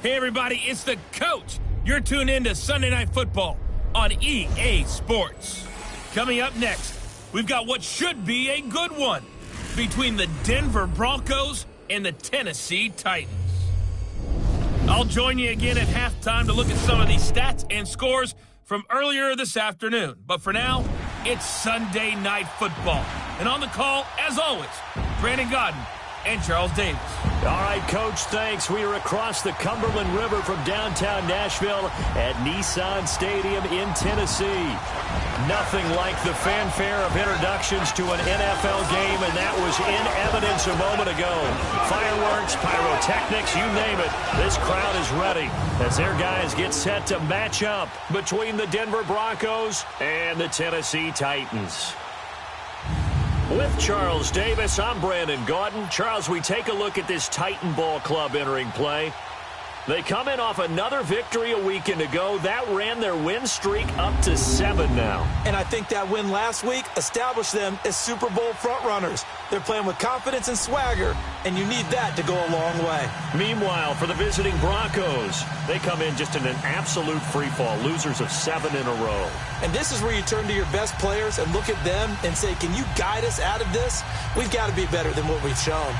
Hey, everybody, it's the coach. You're tuned in to Sunday Night Football on EA Sports. Coming up next, we've got what should be a good one between the Denver Broncos and the Tennessee Titans. I'll join you again at halftime to look at some of these stats and scores from earlier this afternoon. But for now, it's Sunday Night Football. And on the call, as always, Brandon Godden and Charles Davis. All right, Coach, thanks. We are across the Cumberland River from downtown Nashville at Nissan Stadium in Tennessee. Nothing like the fanfare of introductions to an NFL game, and that was in evidence a moment ago. Fireworks, pyrotechnics, you name it. This crowd is ready as their guys get set to match up between the Denver Broncos and the Tennessee Titans. With Charles Davis, I'm Brandon Gaudin. Charles, we take a look at this Titan Ball Club entering play. They come in off another victory a weekend ago. That ran their win streak up to 7 now. And I think that win last week established them as Super Bowl frontrunners. They're playing with confidence and swagger, and you need that to go a long way. Meanwhile, for the visiting Broncos, they come in just in an absolute freefall, losers of 7 in a row. And this is where you turn to your best players and look at them and say, can you guide us out of this? We've got to be better than what we've shown.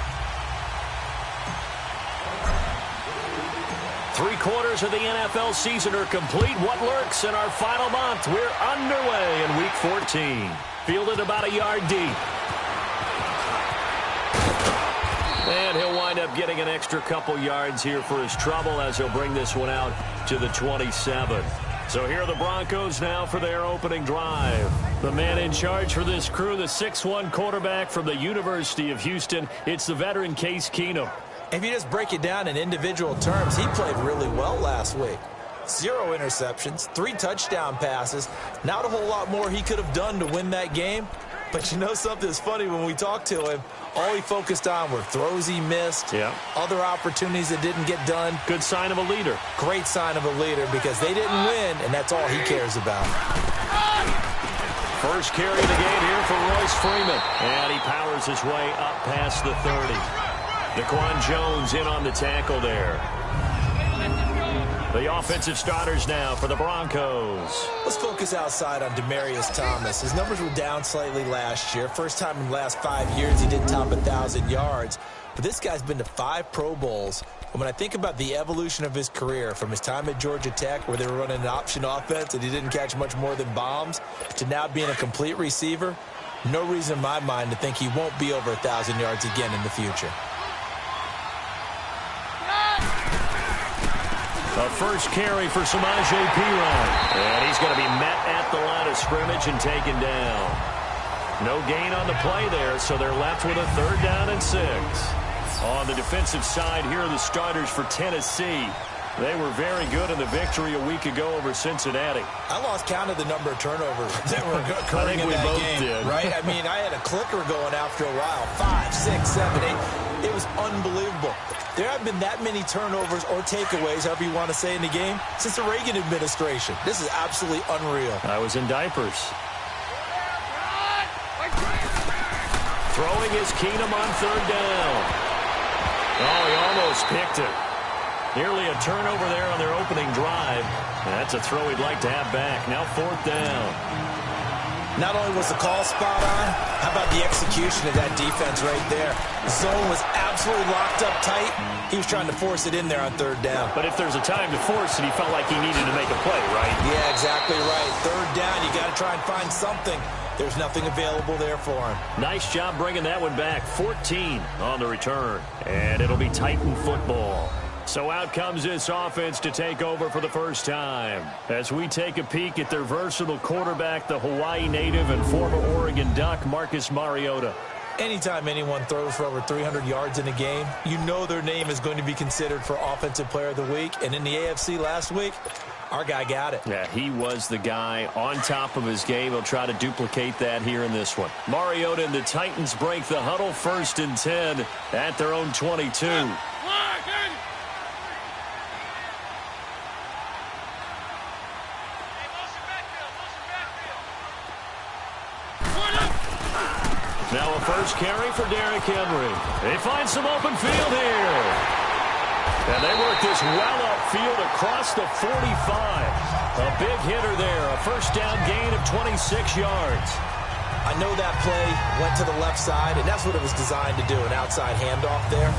3/4 of the NFL season are complete. What lurks in our final month? We're underway in Week 14. Fielded about a yard deep. And he'll wind up getting an extra couple yards here for his trouble as he'll bring this one out to the 27. So here are the Broncos now for their opening drive. The man in charge for this crew, the 6'1" quarterback from the University of Houston. It's the veteran Case Keenum. If you just break it down in individual terms, he played really well last week. 0 interceptions, 3 touchdown passes. Not a whole lot more he could have done to win that game. But you know something's funny, when we talked to him, all he focused on were throws he missed, other opportunities that didn't get done. Good sign of a leader. Great sign of a leader, because they didn't win, and that's all he cares about. First carry of the game here for Royce Freeman. And he powers his way up past the 30. Daquan Jones in on the tackle there. The offensive starters now for the Broncos. Let's focus outside on Demaryius Thomas. His numbers were down slightly last year. First time in the last 5 years he didn't top 1,000 yards. But this guy's been to 5 Pro Bowls. And when I think about the evolution of his career, from his time at Georgia Tech, where they were running an option offense and he didn't catch much more than bombs, to now being a complete receiver, no reason in my mind to think he won't be over 1,000 yards again in the future. A first carry for Samaje Perine. And he's going to be met at the line of scrimmage and taken down. No gain on the play there, so they're left with a 3rd down and 6. On the defensive side, here are the starters for Tennessee. They were very good in the victory a week ago over Cincinnati. I lost count of the number of turnovers that were occurring in that game. Did. Right? I mean, I had a clicker going after a while. 5, 6, 7, 8. It was unbelievable. There haven't been that many turnovers or takeaways, however you want to say, in the game since the Reagan administration. This is absolutely unreal. I was in diapers. Throwing is Keenum on 3rd down. Oh, he almost picked it. Nearly a turnover there on their opening drive. That's a throw he'd like to have back. Now 4th down. Not only was the call spot on, how about the execution of that defense right there? The zone was absolutely locked up tight. He was trying to force it in there on 3rd down. But if there's a time to force it, he felt like he needed to make a play, right? Yeah, exactly right. 3rd down, you got to try and find something. There's nothing available there for him. Nice job bringing that one back. 14 on the return. And it'll be Titan football. So out comes this offense to take over for the first time. As we take a peek at their versatile quarterback, the Hawaii native and former Oregon Duck, Marcus Mariota. Anytime anyone throws for over 300 yards in a game, you know their name is going to be considered for Offensive Player of the Week. And in the AFC last week, our guy got it. Yeah, he was the guy on top of his game. He'll try to duplicate that here in this one. Mariota and the Titans break the huddle, 1st and 10 at their own 22. Now a first carry for Derrick Henry. They find some open field here. And they work this well upfield across the 45. A big hitter there. A first down gain of 26 yards. I know that play went to the left side, and that's what it was designed to do, an outside handoff there.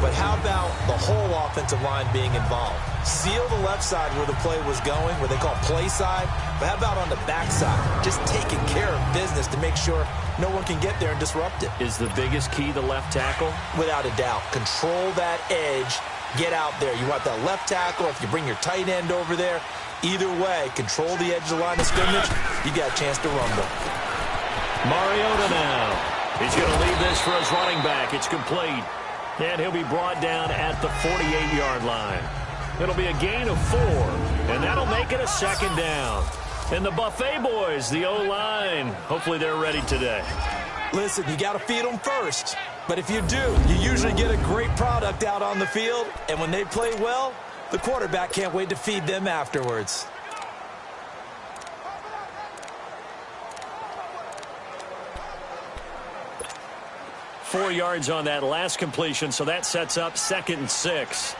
But how about the whole offensive line being involved? Seal the left side where the play was going, where they call play side. But how about on the back side? Just taking care of business to make sure no one can get there and disrupt it. Is the biggest key the left tackle? Without a doubt. Control that edge. Get out there. You want that left tackle. If you bring your tight end over there, either way, control the edge of the line of scrimmage. You got a chance to rumble. Mariota now. He's going to leave this for his running back. It's complete. And he'll be brought down at the 48-yard line. It'll be a gain of 4, and that'll make it a second down. And the Buffet boys, the O-line, hopefully they're ready today. Listen, you got to feed them first. But if you do, you usually get a great product out on the field. And when they play well, the quarterback can't wait to feed them afterwards. Four yards on that last completion, so that sets up 2nd and 6.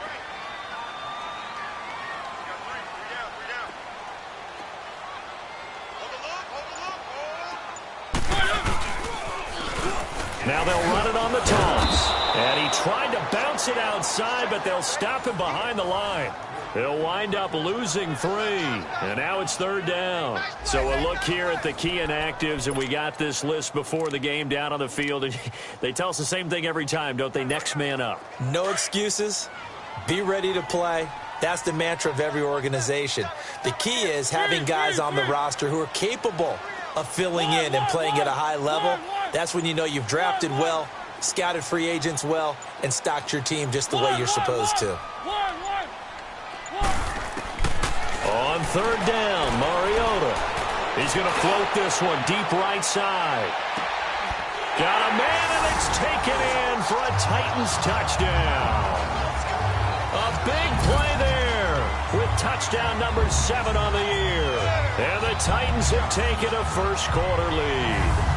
Now they'll run it on the toss. And he tried to bounce it outside, but they'll stop him behind the line. He'll wind up losing 3. And now it's 3rd down. So a look here at the key inactives, and we got this list before the game down on the field. And they tell us the same thing every time, don't they? Next man up. No excuses. Be ready to play. That's the mantra of every organization. The key is having guys on the roster who are capable of filling in and playing at a high level. That's when you know you've drafted well, scouted free agents well, and stocked your team just the way you're supposed to. On 3rd down, Mariota. He's going to float this one deep right side. Got a man, and it's taken in for a Titans touchdown. A big play there with touchdown number 7 on the year. And the Titans have taken a first-quarter lead.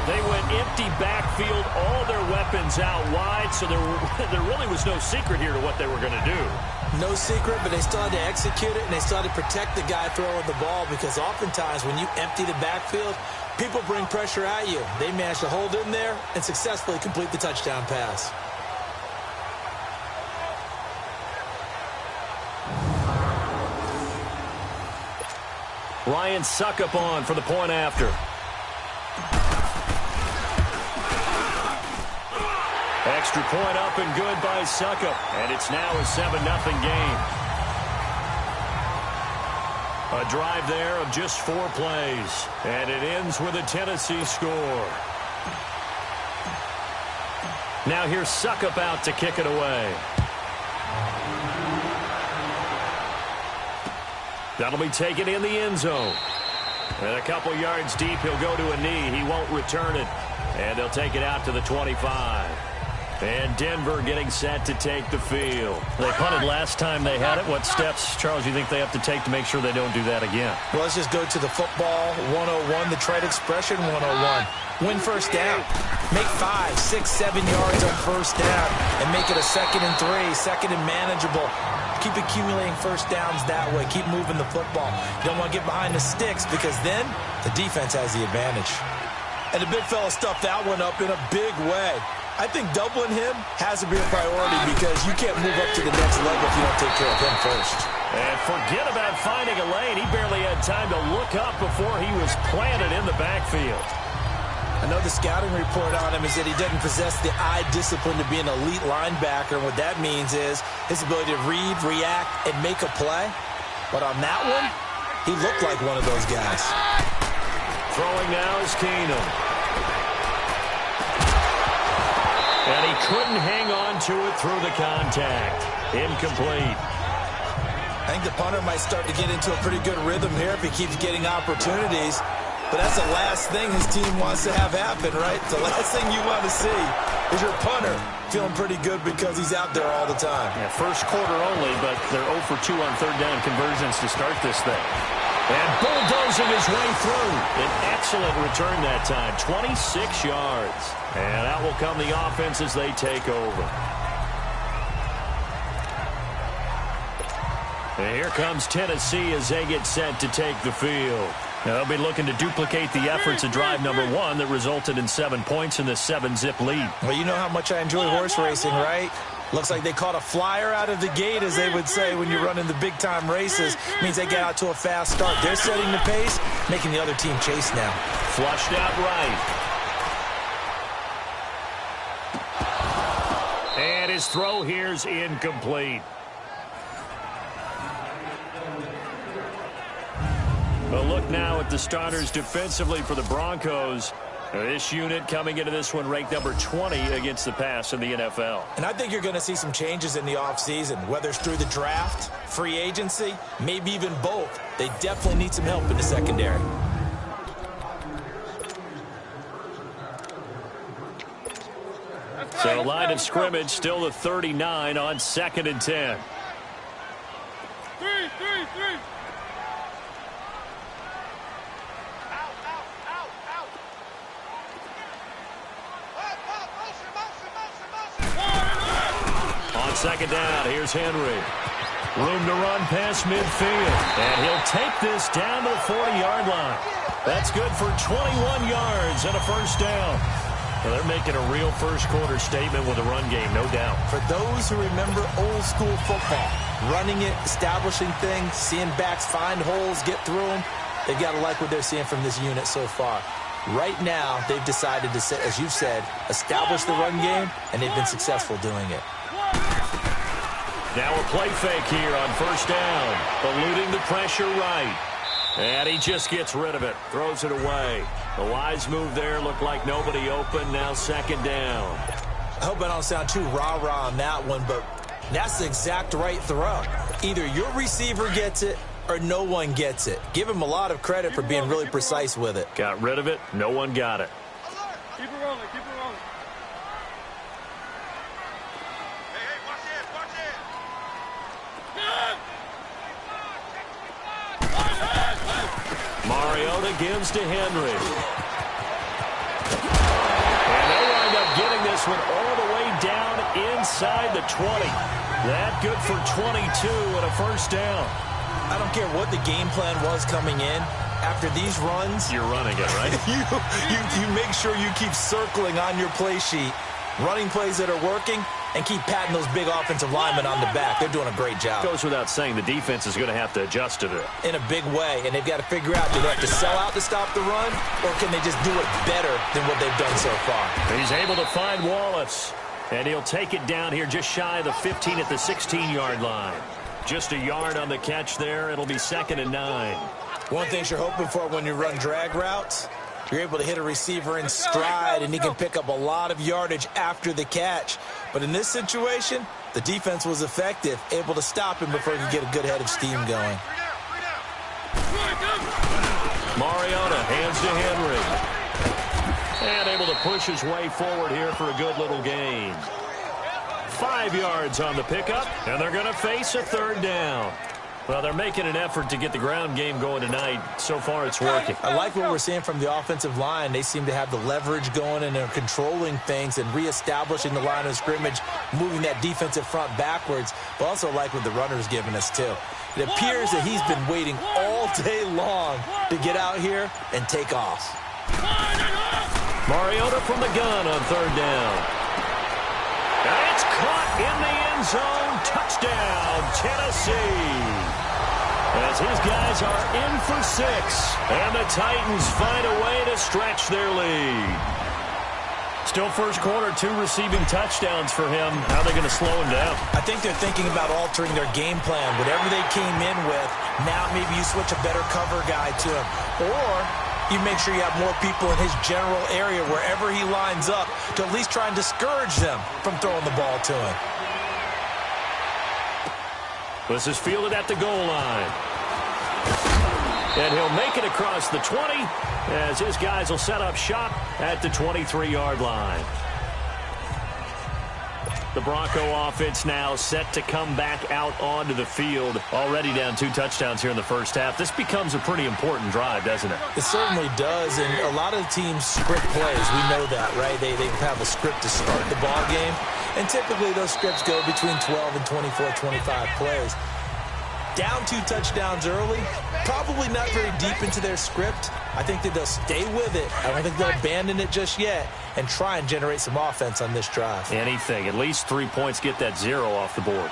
They went empty backfield, all their weapons out wide, so there really was no secret here to what they were going to do. No secret, but they still had to execute it, and they still had to protect the guy throwing the ball, because oftentimes when you empty the backfield, people bring pressure at you. They managed to hold in there and successfully complete the touchdown pass. Ryan Suckup on for the point after. Extra point up and good by Suckup. And it's now a 7-0 game. A drive there of just 4 plays. And it ends with a Tennessee score. Now here's Suckup out to kick it away. That'll be taken in the end zone. And a couple yards deep, he'll go to a knee. He won't return it. And they'll take it out to the 25. And Denver getting set to take the field. They punted last time they had it. What steps, Charles, you think they have to take to make sure they don't do that again? Well, let's just go to the football 101, the trade expression 101. Win first down. Make 5, 6, 7 yards on first down and make it a 2nd and 3, 2nd and manageable. Keep accumulating first downs that way. Keep moving the football. You don't want to get behind the sticks, because then the defense has the advantage. And the big fella stuffed that one up in a big way. I think doubling him has to be a priority, because you can't move up to the next level if you don't take care of him first. And forget about finding a lane. He barely had time to look up before he was planted in the backfield. I know the scouting report on him is that he doesn't possess the eye discipline to be an elite linebacker. And what that means is his ability to read, react, and make a play. But on that one, he looked like one of those guys. Throwing now is Keenum. And he couldn't hang on to it through the contact. Incomplete. I think the punter might start to get into a pretty good rhythm here if he keeps getting opportunities. But that's the last thing his team wants to have happen, right? The last thing you want to see is your punter feeling pretty good because he's out there all the time. Yeah, first quarter only, but they're 0 for 2 on third down conversions to start this thing. And bulldozing his way through. An excellent return that time, 26 yards. And out will come the offense as they take over. And here comes Tennessee as they get set to take the field. Now, they'll be looking to duplicate the efforts of drive number 1 that resulted in 7 points in the 7-zip lead. Well, you know how much I enjoy horse racing, right? Looks like they caught a flyer out of the gate, as they would say when you're running the big-time races. Means they get out to a fast start. They're setting the pace, making the other team chase now. Flushed out right. And his throw here's incomplete. A look now at the starters defensively for the Broncos. This unit coming into this one ranked number 20 against the pass in the NFL. And I think you're going to see some changes in the offseason, whether it's through the draft, free agency, maybe even both. They definitely need some help in the secondary. So line of scrimmage still the 39 on 2nd and 10. Three. On 2nd down, here's Henry. Room to run past midfield. And he'll take this down to the 40-yard line. That's good for 21 yards and a first down. Well, they're making a real first-quarter statement with a run game, no doubt. For those who remember old-school football, running it, establishing things, seeing backs find holes, get through them, they've got to like what they're seeing from this unit so far. Right now, they've decided to, as you've said, establish the run game, and they've been successful doing it. Now a play fake here on first down. Eluding the pressure right. And he just gets rid of it. Throws it away. The wise move there. Looked like nobody open. Now 2nd down. I hope I don't sound too rah-rah on that one, but that's the exact right throw. Either your receiver gets it or no one gets it. Give him a lot of credit for being really precise with it. Got rid of it. No one got it. Keep it rolling. Mariota gives to Henry. And they wind up getting this one all the way down inside the 20. That good for 22 and a first down. I don't care what the game plan was coming in. After these runs, you're running it, right? you make sure you keep circling on your play sheet, running plays that are working, and keep patting those big offensive linemen on the back. They're doing a great job. Goes without saying the defense is going to have to adjust to it. In a big way, and they've got to figure out, do they have to sell out to stop the run, or can they just do it better than what they've done so far? He's able to find Wallace, and he'll take it down here just shy of the 15 at the 16-yard line. Just a yard on the catch there. It'll be 2nd and 9. One thing you're hoping for when you run drag routes, you're able to hit a receiver in stride, and he can pick up a lot of yardage after the catch. But in this situation, the defense was effective, able to stop him before he could get a good head of steam going. Mariota hands to Henry. And able to push his way forward here for a good little gain. 5 yards on the pickup, and they're going to face a 3rd down. Well, they're making an effort to get the ground game going tonight. So far, it's working. I like what we're seeing from the offensive line. They seem to have the leverage going, and they're controlling things and reestablishing the line of scrimmage, moving that defensive front backwards. But also like what the runner's giving us, too. It appears that he's been waiting all day long to get out here and take off. Mariota from the gun on 3rd down. And it's caught in the end zone. Touchdown, Tennessee. As his guys are in for 6. And the Titans find a way to stretch their lead. Still first quarter, 2 receiving touchdowns for him. How are they going to slow him down? I think they're thinking about altering their game plan. Whatever they came in with, now maybe you switch a better cover guy to him. Or you make sure you have more people in his general area wherever he lines up to at least try and discourage them from throwing the ball to him. This is fielded at the goal line. And he'll make it across the 20 as his guys will set up shop at the 23-yard line. The Bronco offense now set to come back out onto the field. Already down 2 touchdowns here in the first half. This becomes a pretty important drive, doesn't it? It certainly does, and a lot of teams script plays. We know that, right? They have a script to start the ball game, and typically those scripts go between 12 and 24, 25 plays. Down 2 touchdowns early, probably not very deep into their script. I think that they'll stay with it. I don't think they'll abandon it just yet and try and generate some offense on this drive. Anything. At least 3 points, get that 0 off the board.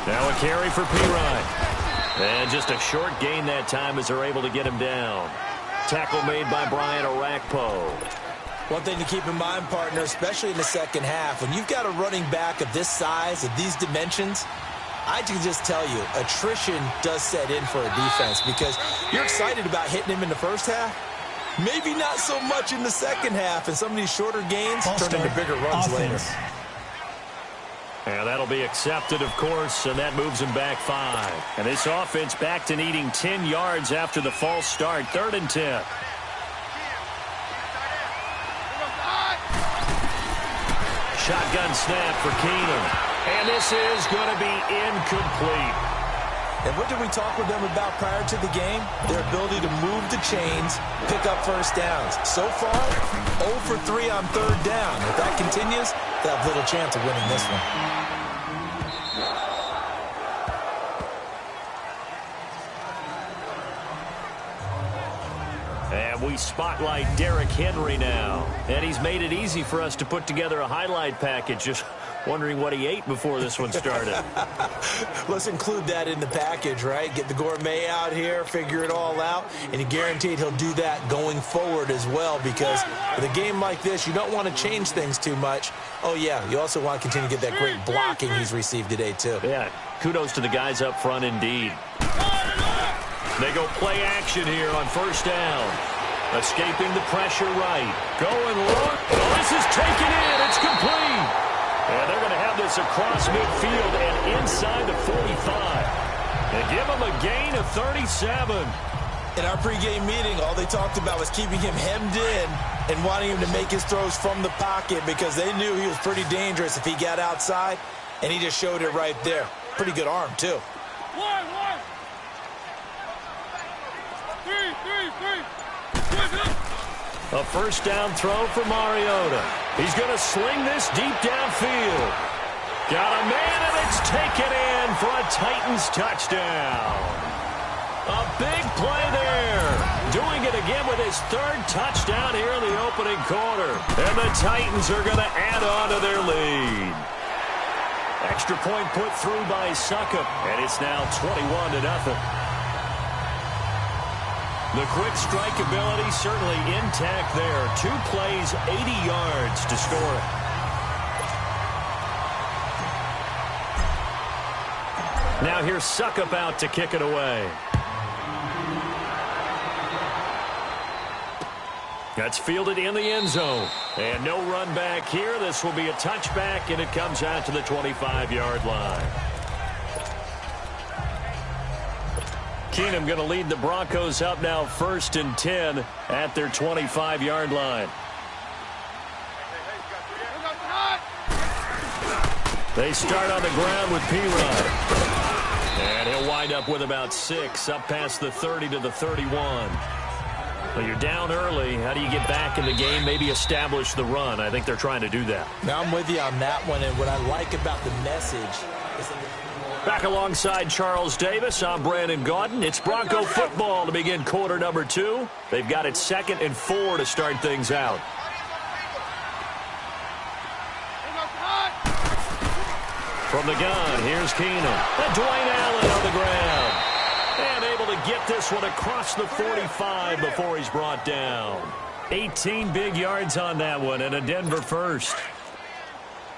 Now a carry for Pirine. And just a short gain that time as they're able to get him down. Tackle made by Brian Orakpo. One thing to keep in mind, partner, especially in the second half, when you've got a running back of this size, of these dimensions, I can just tell you, attrition does set in for a defense because you're excited about hitting him in the first half. Maybe not so much in the second half, and some of these shorter gains turn into bigger runs later. And that'll be accepted, of course, and that moves him back 5. And this offense back to needing 10 yards after the false start. 3rd and 10. Shotgun snap for Keenum. And this is going to be incomplete. And what did we talk with them about prior to the game? Their ability to move the chains, pick up first downs. So far, 0 for 3 on 3rd down. If that continues, they'll have little chance of winning this one. And we spotlight Derrick Henry now. And he's made it easy for us to put together a highlight package. Just wondering what he ate before this one started. Let's include that in the package, right? Get the gourmet out here, figure it all out, and you guaranteed he'll do that going forward as well because with a game like this, you don't want to change things too much. Oh, yeah, you also want to continue to get that great blocking he's received today, too. Yeah, kudos to the guys up front indeed. They go play action here on 1st down. Escaping the pressure right. Going long. Oh, this is taken in. It's complete. And they're going to have this across midfield and inside the 45. And give him a gain of 37. In our pregame meeting, all they talked about was keeping him hemmed in and wanting him to make his throws from the pocket because they knew he was pretty dangerous if he got outside, and he just showed it right there. Pretty good arm, too. A 1st down throw for Mariota. He's going to sling this deep downfield. Got a man, and it's taken in for a Titans touchdown. A big play there. Doing it again with his 3rd touchdown here in the opening quarter. And the Titans are going to add on to their lead. Extra point put through by Succop, and it's now 21-0. The quick strike ability certainly intact there. 2 plays, 80 yards to score it. Now here's Succop out to kick it away. That's fielded in the end zone. And no run back here. This will be a touchback, and it comes out to the 25-yard line. Keenum going to lead the Broncos up now 1st and 10 at their 25-yard line. They start on the ground with Pirine. And he'll wind up with about 6 up past the 30 to the 31. Well, you're down early. How do you get back in the game, maybe establish the run? I think they're trying to do that. Now I'm with you on that one, and what I like about the message is that back alongside Charles Davis, I'm Brandon Gaudin. It's Bronco football to begin quarter number 2. They've got it 2nd and 4 to start things out. From the gun, here's Keenum. And Dwayne Allen on the ground. And able to get this one across the 45 before he's brought down. 18 big yards on that one, and a Denver first.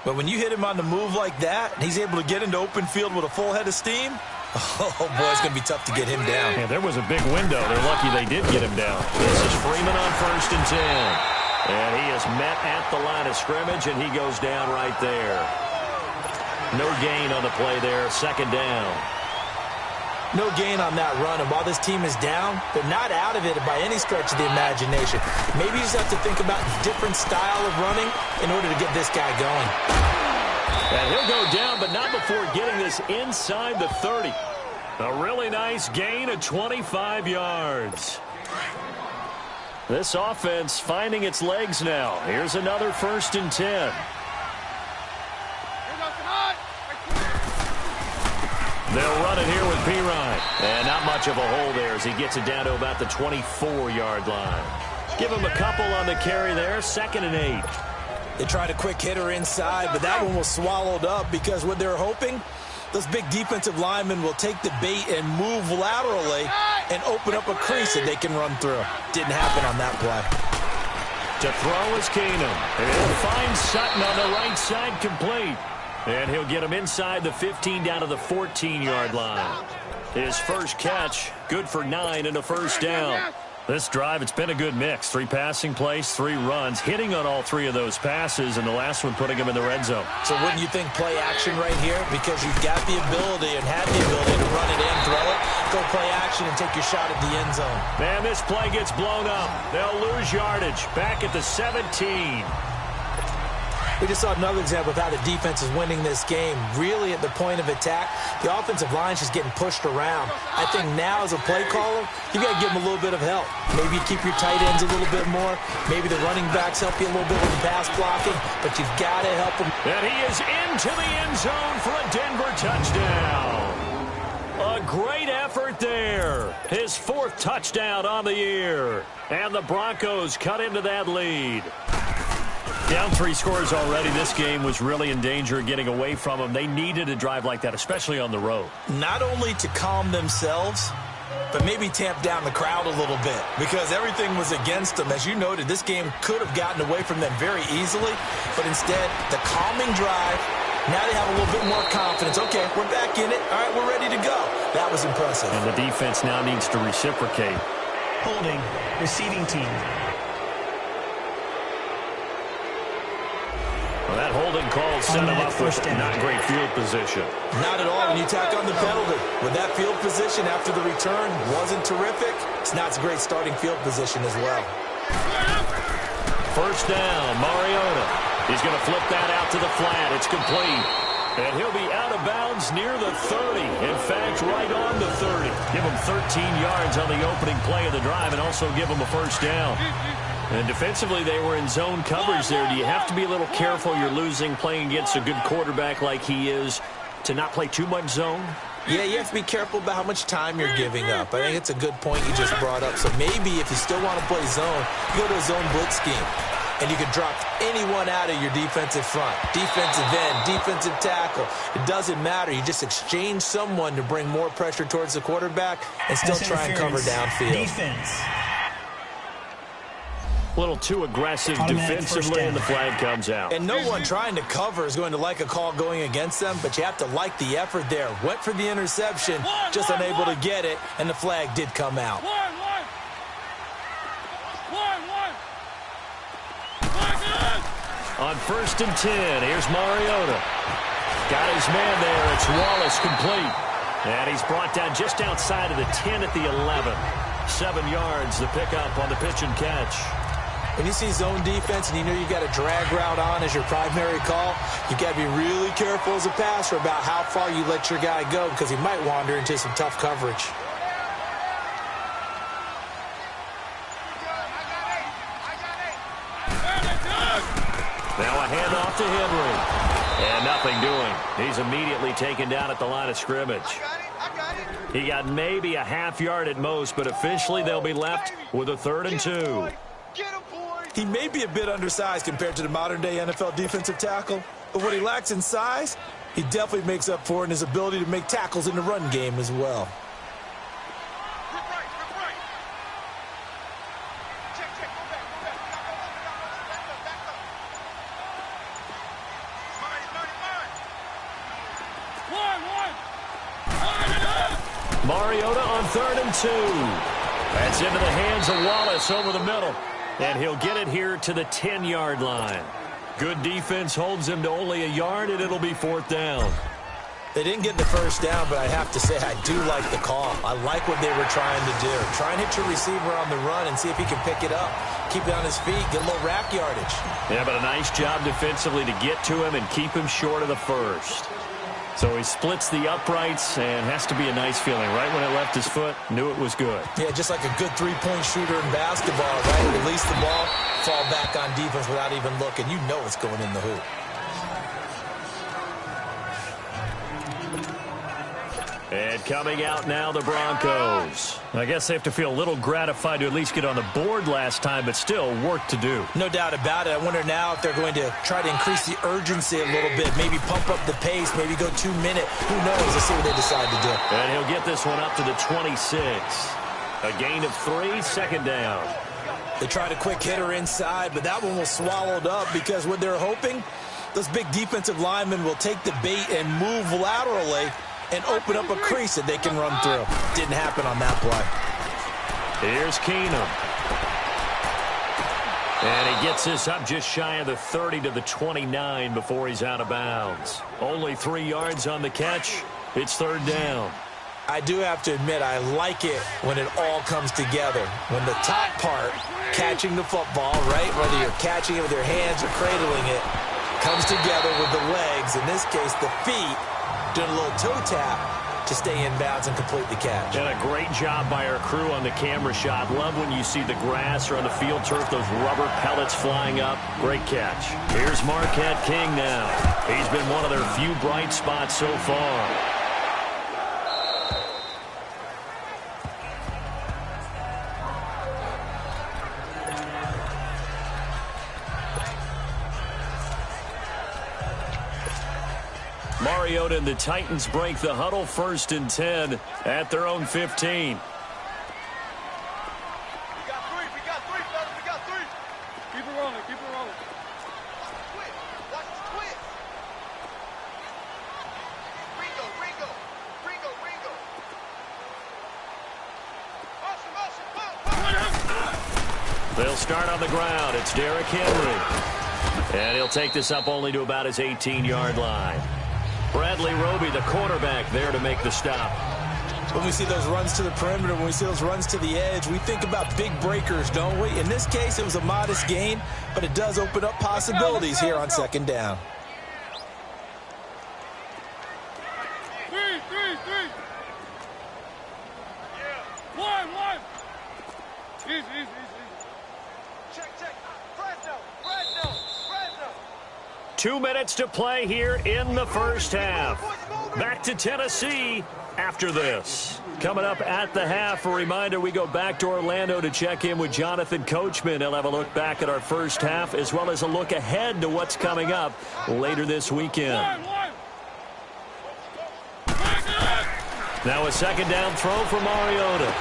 But when you hit him on the move like that, and he's able to get into open field with a full head of steam, oh, boy, it's going to be tough to get him down. Yeah, there was a big window. They're lucky they did get him down. This is Freeman on 1st and 10. And he is met at the line of scrimmage, and he goes down right there. No gain on the play there. 2nd down. No gain on that run, and while this team is down, they're not out of it by any stretch of the imagination. Maybe you just have to think about a different style of running in order to get this guy going. And he'll go down, but not before getting this inside the 30. A really nice gain of 25 yards. This offense finding its legs now. Here's another 1st and 10. They'll run it here with Pirine. And not much of a hole there as he gets it down to about the 24-yard line. Give him a couple on the carry there, 2nd and 8. They tried a quick hitter inside, but that one was swallowed up because what they're hoping, those big defensive linemen will take the bait and move laterally and open up a crease that they can run through. Didn't happen on that play. To throw is Keenum. And he'll find Sutton on the right side, complete. And he'll get him inside the 15 down to the 14-yard line. His first catch, good for 9 and a first down. This drive, it's been a good mix. 3 passing plays, 3 runs, hitting on all 3 of those passes, and the last one putting him in the red zone. So wouldn't you think play action right here? Because you've got the ability and have the ability to run it in, throw it, go play action, and take your shot at the end zone. And this play gets blown up. They'll lose yardage. Back at the 17. We just saw another example of how the defense is winning this game. Really at the point of attack, the offensive line's just getting pushed around. I think now as a play caller, you got to give them a little bit of help. Maybe you keep your tight ends a little bit more. Maybe the running backs help you a little bit with the pass blocking, but you've got to help them. And he is into the end zone for a Denver touchdown. A great effort there. His 4th touchdown on the year. And the Broncos cut into that lead. Down 3 scores already. This game was really in danger of getting away from them. They needed a drive like that, especially on the road. Not only to calm themselves, but maybe tamp down the crowd a little bit because everything was against them. As you noted, this game could have gotten away from them very easily, but instead, the calming drive, now they have a little bit more confidence. Okay, we're back in it. All right, we're ready to go. That was impressive. And the defense now needs to reciprocate. Holding, receiving team. Well, that holding call set him up with not great field position. Not at all when you tack on the penalty. With that field position after the return wasn't terrific, it's not a great starting field position as well. First down, Mariota. He's going to flip that out to the flat. It's complete. And he'll be out of bounds near the 30. In fact, right on the 30. Give him 13 yards on the opening play of the drive and also give him a first down. And defensively, they were in zone coverage there. Do you have to be a little careful? You're losing, playing against a good quarterback like he is, to not play too much zone? Yeah, you have to be careful about how much time you're giving up. I think it's a good point you just brought up. So maybe if you still want to play zone, you go to a zone blitz scheme. And you can drop anyone out of your defensive front. Defensive end, defensive tackle. It doesn't matter. You just exchange someone to bring more pressure towards the quarterback and still try and cover downfield. Defense. A little too aggressive defensively, and the flag comes out. And no one trying to cover is going to like a call going against them, but you have to like the effort there. Went for the interception, just unable to get it, and the flag did come out. On 1st and 10, here's Mariota. Got his man there. It's Wallace complete. And he's brought down just outside of the 10 at the 11. 7 yards the pickup on the pitch and catch. When you see zone defense and you know you've got a drag route on as your primary call, you've got to be really careful as a passer about how far you let your guy go because he might wander into some tough coverage. Now a handoff to Henry. And nothing doing. He's immediately taken down at the line of scrimmage. He got maybe a half yard at most, but officially they'll be left with a 3rd and 2. He may be a bit undersized compared to the modern-day NFL defensive tackle, but what he lacks in size, he definitely makes up for in his ability to make tackles in the run game as well. Mariota on 3rd and 2. That's into the hands of Wallace over the middle. And he'll get it here to the 10-yard line. Good defense holds him to only a yard, and it'll be 4th down. They didn't get the first down, but I have to say I do like the call. I like what they were trying to do. Try and hit your receiver on the run and see if he can pick it up. Keep it on his feet, get a little rack yardage. Yeah, but a nice job defensively to get to him and keep him short of the first. So he splits the uprights and has to be a nice feeling. Right when it left his foot, knew it was good. Yeah, just like a good three-point shooter in basketball, right? Release the ball, fall back on defense without even looking. You know it's going in the hoop. And coming out now, the Broncos. I guess they have to feel a little gratified to at least get on the board last time, but still work to do. No doubt about it. I wonder now if they're going to try to increase the urgency a little bit, maybe pump up the pace, maybe go 2 minute. Who knows? Let's see what they decide to do. And he'll get this one up to the 26. A gain of 3, second down. They tried a quick hitter inside, but that one was swallowed up because what they're hoping, those big defensive linemen will take the bait and move laterally and open up a crease that they can run through. Didn't happen on that play. Here's Keenum. And he gets this up just shy of the 30 to the 29 before he's out of bounds. Only 3 yards on the catch. It's third down. I do have to admit, I like it when it all comes together. When the top part, catching the football, right, whether you're catching it with your hands or cradling it, comes together with the legs, in this case the feet, doing a little toe tap to stay in bounds and complete the catch. And a great job by our crew on the camera shot. Love when you see the grass or on the field turf, those rubber pellets flying up. Great catch. Here's Marquette King now. He's been one of their few bright spots so far. Mariota and the Titans break the huddle, 1st and 10 at their own 15. We got 3, fellas, we got 3. Keep it rolling, keep it rolling. Watch the twist. Ringo. Motion, They'll start on the ground. It's Derrick Henry. And he'll take this up only to about his 18-yard line. Bradley Roby, the quarterback, there to make the stop. When we see those runs to the perimeter, when we see those runs to the edge, we think about big breakers, don't we? In this case, it was a modest gain, but it does open up possibilities here on second down. 3. Yeah. 1. Easy. Check. Fresno. 2 minutes to play here in the first half. Back to Tennessee after this. Coming up at the half, a reminder, we go back to Orlando to check in with Jonathan Coachman. He'll have a look back at our first half as well as a look ahead to what's coming up later this weekend. Now a second down throw for Mariota.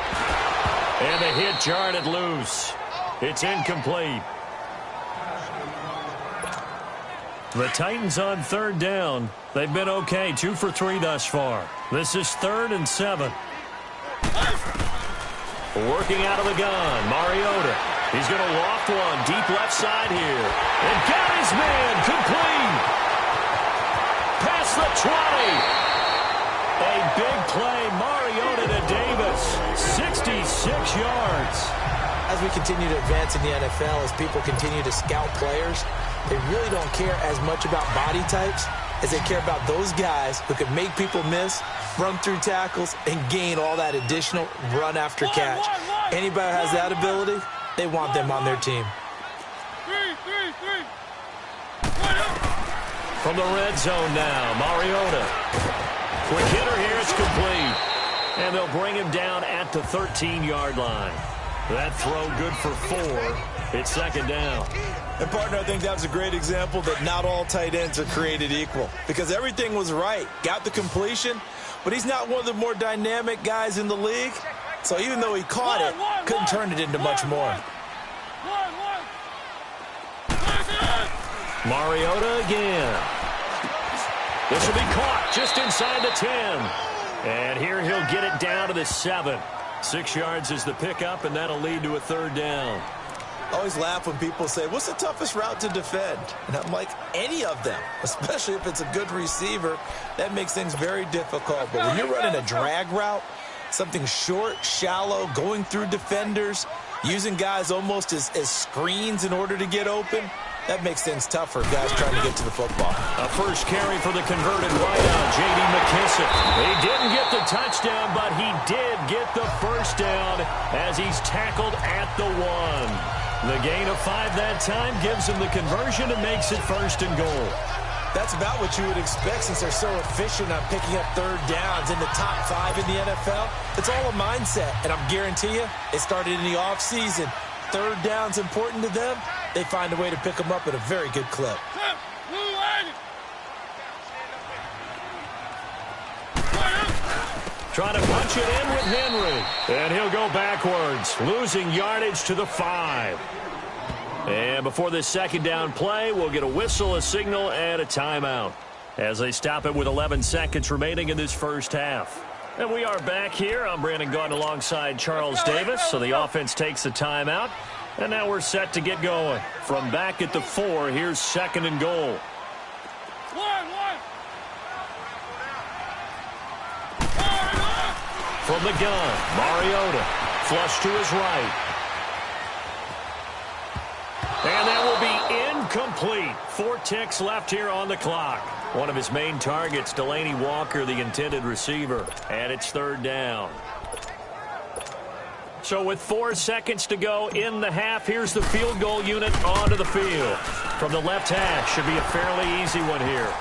And the hit jarred it loose. It's incomplete. The Titans on third down. They've been okay, 2 for 3 thus far. This is 3rd and 7. Working out of the gun, Mariota. He's going to loft one deep left side here. And got his man complete. Past the 20. A big play, Mariota to Davis. 66 yards. As we continue to advance in the NFL, as people continue to scout players, they really don't care as much about body types as they care about those guys who can make people miss, run through tackles, and gain all that additional run after catch. Anybody who has that ability, they want them on their team. 3. From the red zone now, Mariota. Quick hitter here, it's complete. And they'll bring him down at the 13-yard line. That throw good for 4. It's second down. And, partner, I think that was a great example that not all tight ends are created equal because everything was right. Got the completion, but he's not one of the more dynamic guys in the league. So even though he caught it, couldn't turn it into much more. Mariota again. This will be caught just inside the 10. And here he'll get it down to the 7. 6 yards is the pickup, and that'll lead to a third down. I always laugh when people say, what's the toughest route to defend? And I'm like, any of them, especially if it's a good receiver. That makes things very difficult. But when you're running a drag route, something short, shallow, going through defenders, using guys almost as screens in order to get open, that makes things tough for guys trying to get to the football. A first carry for the converted wideout, J.D. McKissick. He didn't get the touchdown, but he did get the first down as he's tackled at the 1. The gain of 5 that time gives him the conversion and makes it 1st and goal. That's about what you would expect since they're so efficient on picking up third downs in the top 5 in the NFL. It's all a mindset, and I'm guarantee you, it started in the offseason. Third down's important to them. They find a way to pick them up at a very good clip. Trying to punch it in with Henry. And he'll go backwards, losing yardage to the 5. And before this second down play, we'll get a whistle, a signal, and a timeout as they stop it with 11 seconds remaining in this first half. And we are back here. I'm Brandon Gaudin alongside Charles Davis. So the offense takes the timeout. And now we're set to get going. From back at the 4, here's 2nd and goal. From the gun, Mariota. Flush to his right. And that will be incomplete. 4 ticks left here on the clock. One of his main targets, Delaney Walker, the intended receiver. And it's 3rd down. So with 4 seconds to go in the half, here's the field goal unit onto the field. From the left hash, should be a fairly easy one here.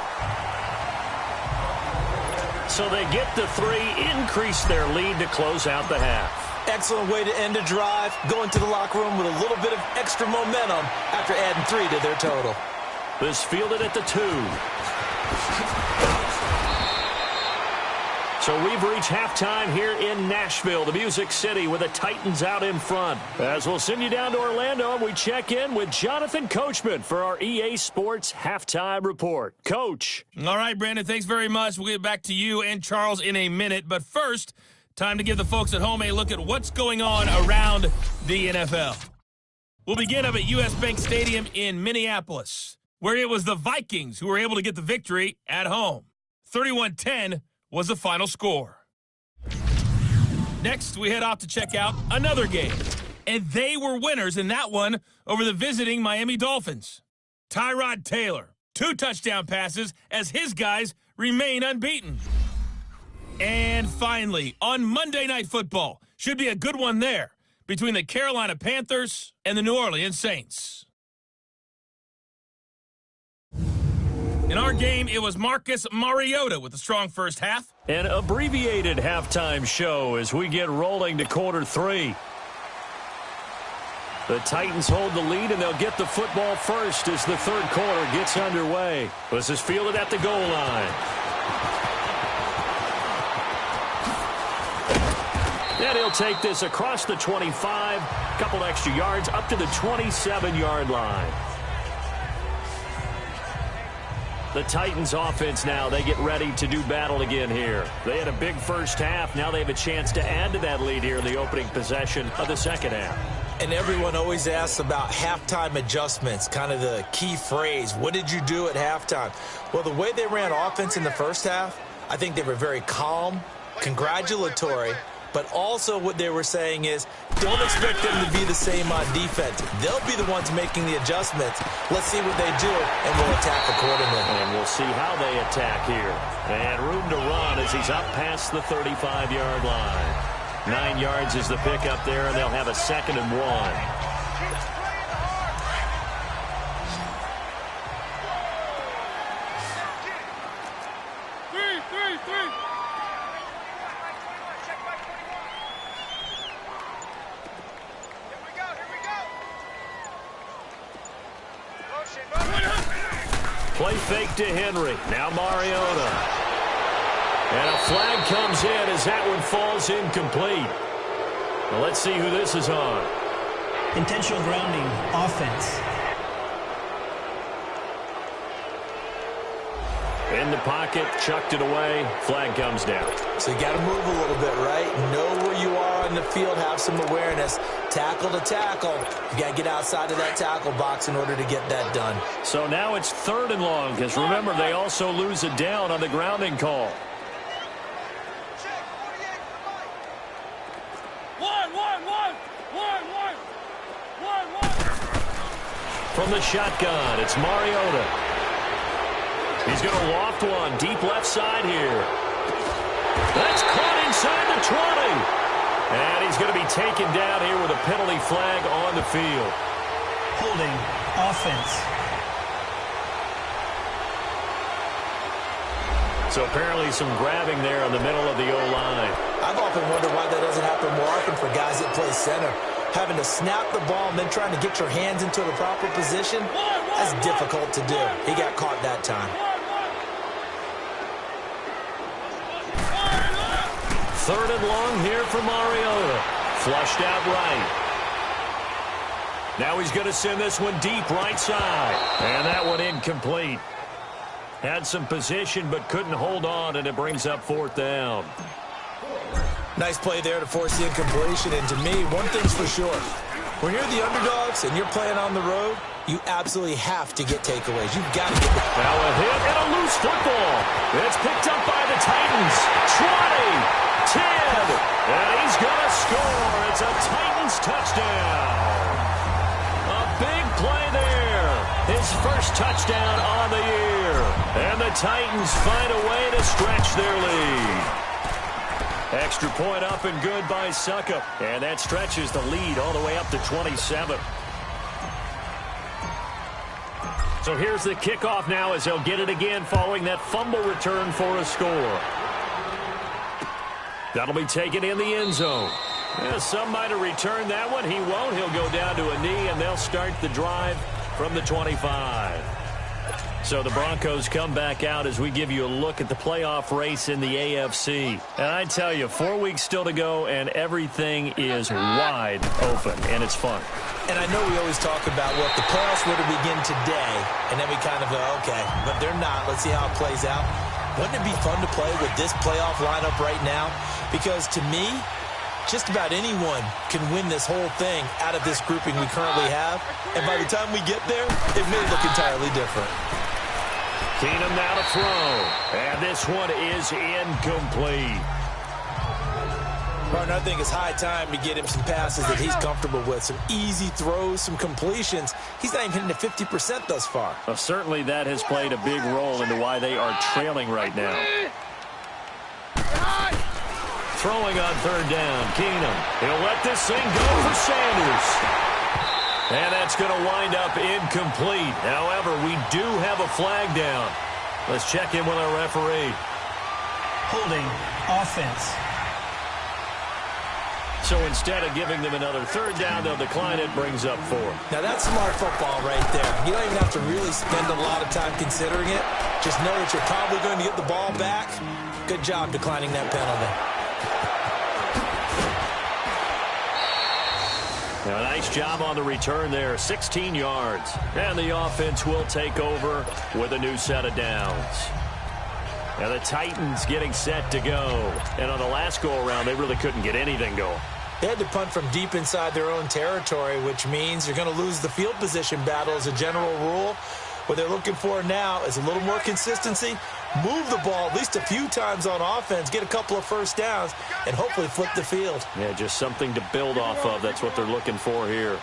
So they get the 3, increase their lead to close out the half. Excellent way to end a drive, going to the locker room with a little bit of extra momentum after adding 3 to their total. This fielded at the 2. So we've reached halftime here in Nashville, the Music City, with the Titans out in front. As we'll send you down to Orlando, we check in with Jonathan Coachman for our EA Sports Halftime Report. Coach. All right, Brandon, thanks very much. We'll get back to you and Charles in a minute. But first, time to give the folks at home a look at what's going on around the NFL. We'll begin up at U.S. Bank Stadium in Minneapolis, where it was the Vikings who were able to get the victory at home. 31-10 was the final score. Next, we head off to check out another game. And they were winners in that one over the visiting Miami Dolphins. Tyrod Taylor, 2 touchdown passes as his guys remain unbeaten. And finally, on Monday Night Football, should be a good one there, between the Carolina Panthers and the New Orleans Saints. In our game, it was Marcus Mariota with a strong first half. An abbreviated halftime show as we get rolling to quarter 3. The Titans hold the lead, and they'll get the football first as the 3rd quarter gets underway. This is fielded at the goal line. And he'll take this across the 25, a couple extra yards, up to the 27-yard line. The Titans offense now, they get ready to do battle again here. They had a big first half. Now they have a chance to add to that lead here in the opening possession of the second half. And everyone always asks about halftime adjustments, kind of the key phrase. What did you do at halftime? Well, the way they ran offense in the first half, I think they were very calm, congratulatory, but also what they were saying is don't expect them to be the same on defense. They'll be the ones making the adjustments. Let's see what they do, and we'll attack accordingly. And we'll see how they attack here. And room to run as he's up past the 35-yard line. 9 yards is the pickup there, and they'll have a 2nd and 1. Play fake to Henry. Now Mariota. And a flag comes in as that one falls incomplete. Well, let's see who this is on. Intentional grounding, offense. In the pocket, chucked it away. Flag comes down. So you got to move a little bit, right? Know where you are on the field, have some awareness. Tackle to tackle. You got to get outside of that tackle box in order to get that done. So now it's 3rd and long, because remember, they also lose it down on the grounding call. From the shotgun, it's Mariota. He's going to loft one deep left side here. That's caught inside the 20. And he's going to be taken down here with a penalty flag on the field. Holding, offense. So apparently some grabbing there in the middle of the O-line. I've often wondered why that doesn't happen more often for guys that play center. Having to snap the ball and then trying to get your hands into the proper position, that's difficult to do. He got caught that time. Third and long here for Mariota. Flushed out right. Now he's going to send this one deep right side. And that one incomplete. Had some position but couldn't hold on, and it brings up fourth down. Nice play there to force the incompletion. And to me, one thing's for sure. When you're the underdogs and you're playing on the road, you absolutely have to get takeaways. You've got to get... Now a hit and a loose football. It's picked up by the Titans. 20, 10, and he's going to score. It's a Titans touchdown. A big play there. His first touchdown on the year. And the Titans find a way to stretch their lead. Extra point up and good by Suckup. And that stretches the lead all the way up to 27. So here's the kickoff now as they'll get it again following that fumble return for a score. That'll be taken in the end zone. Yeah, some might have returned that one. He won't. He'll go down to a knee, and they'll start the drive from the 25. So the Broncos come back out as we give you a look at the playoff race in the AFC. And I tell you, 4 weeks still to go, and everything is wide open, and it's fun. And I know we always talk about, well, if the playoffs were to begin today, and then we kind of go, okay, but they're not. Let's see how it plays out. Wouldn't it be fun to play with this playoff lineup right now? Because to me, just about anyone can win this whole thing out of this grouping we currently have. And by the time we get there, it may look entirely different. Keenum now to throw. And this one is incomplete. Partner, I think it's high time to get him some passes that he's comfortable with. Some easy throws, some completions. He's not even hitting to 50% thus far. Well, certainly that has played a big role into why they are trailing right now. Throwing on third down, Keenum. He'll let this thing go for Sanders. And that's going to wind up incomplete. However, we do have a flag down. Let's check in with our referee. Holding offense. So instead of giving them another third down, they'll decline it, brings up 4. Now that's smart football right there. You don't even have to really spend a lot of time considering it. Just know that you're probably going to get the ball back. Good job declining that penalty. Now, a nice job on the return there, 16 yards. And the offense will take over with a new set of downs. Now the Titans getting set to go. And on the last go-around, they really couldn't get anything going. They had to punt from deep inside their own territory, which means you're going to lose the field position battle as a general rule. What they're looking for now is a little more consistency, move the ball at least a few times on offense, get a couple of first downs, and hopefully flip the field. Yeah, just something to build off of. That's what they're looking for here.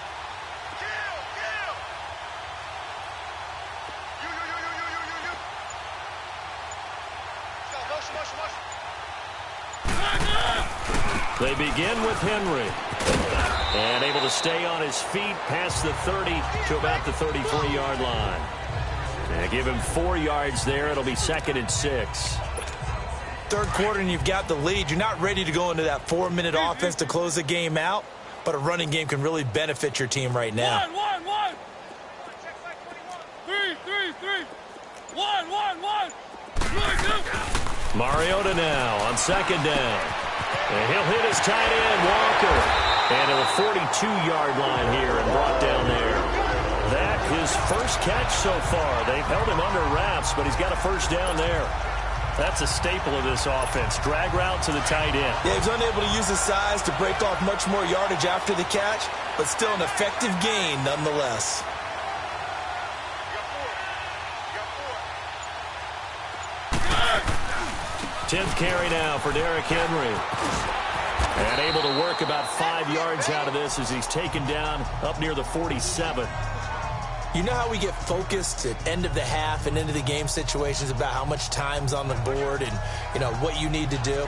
They begin with Henry. And able to stay on his feet past the 30 to about the 33-yard line. And give him 4 yards there. It'll be 2nd and 6. Third quarter and you've got the lead. You're not ready to go into that 4-minute offense to close the game out, but a running game can really benefit your team right now. One. Three. One. Mariota now on 2nd down. And he'll hit his tight end, Walker. And to the 42-yard line here and brought down there. That his first catch so far. They've held him under wraps, but he's got a first down there. That's a staple of this offense. Drag route to the tight end. Yeah, he was unable to use his size to break off much more yardage after the catch, but still an effective gain nonetheless. Tenth carry now for Derrick Henry. And able to work about 5 yards out of this as he's taken down up near the 47. You know how we get focused at end of the half and into the game situations about how much time's on the board and, you know, what you need to do?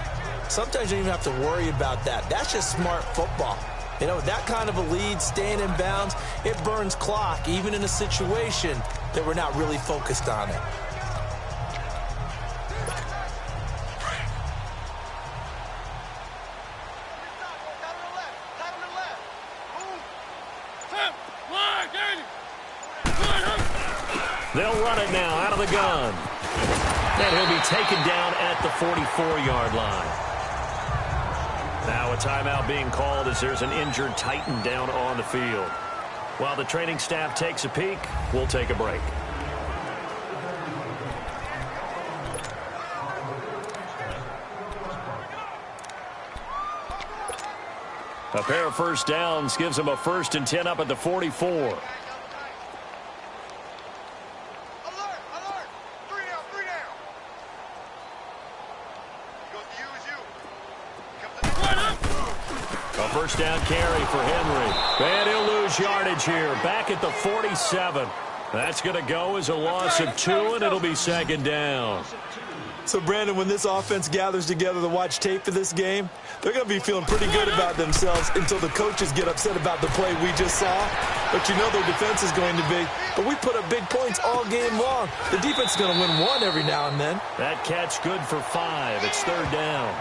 Sometimes you don't even have to worry about that. That's just smart football. You know, with that kind of a lead, staying in bounds, it burns clock, even in a situation that we're not really focused on it. They'll run it now out of the gun. And he'll be taken down at the 44-yard line. Now a timeout being called as there's an injured Titan down on the field. While the training staff takes a peek, we'll take a break. A pair of first downs gives them a 1st and 10 up at the 44. Alert! Alert! 3 down, 3 down. He goes to you as you. A first down carry for Henry. And he'll lose yardage here. Back at the 47. That's going to go as a loss of 2, and it'll be 2nd down. So, Brandon, when this offense gathers together to watch tape for this game, they're going to be feeling pretty good about themselves until the coaches get upset about the play we just saw. But you know their defense is going to be. But we put up big points all game long. The defense is going to win one every now and then. That catch good for 5. It's 3rd down.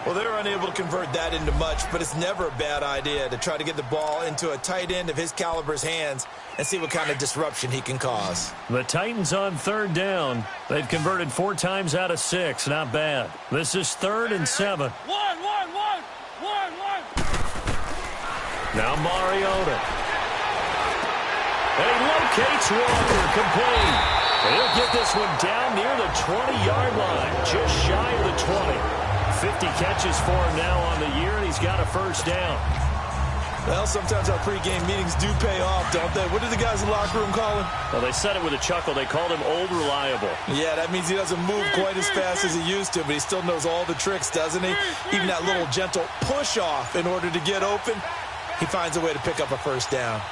Well, they're unable to convert that into much, but it's never a bad idea to try to get the ball into a tight end of his caliber's hands and see what kind of disruption he can cause. The Titans on 3rd down. They've converted 4 times out of 6. Not bad. This is 3rd and 7. One. Now Mariota. And he locates Walker, complete. And he'll get this one down near the 20-yard line, just shy of the 20. 50 catches for him now on the year, and he's got a 1st down. Well, sometimes our pregame meetings do pay off, don't they? What did the guys in the locker room call him? Well, they said it with a chuckle. They called him Old Reliable. Yeah, that means he doesn't move quite as fast as he used to, but he still knows all the tricks, doesn't he? Even that little gentle push-off in order to get open, he finds a way to pick up a 1st down.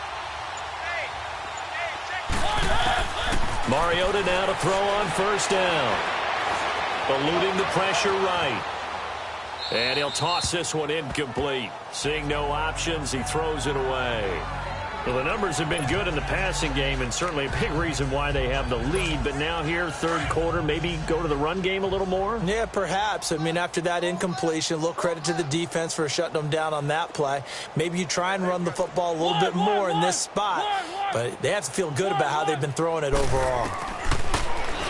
Mariota now to throw on 1st down. Eluding the pressure right. And he'll toss this one incomplete. Seeing no options, he throws it away. Well, the numbers have been good in the passing game, and certainly a big reason why they have the lead. But now here, 3rd quarter, maybe go to the run game a little more? Yeah, perhaps. I mean, after that incompletion, a little credit to the defense for shutting them down on that play. Maybe you try and run the football a little bit more in this spot. But they have to feel good about how they've been throwing it overall.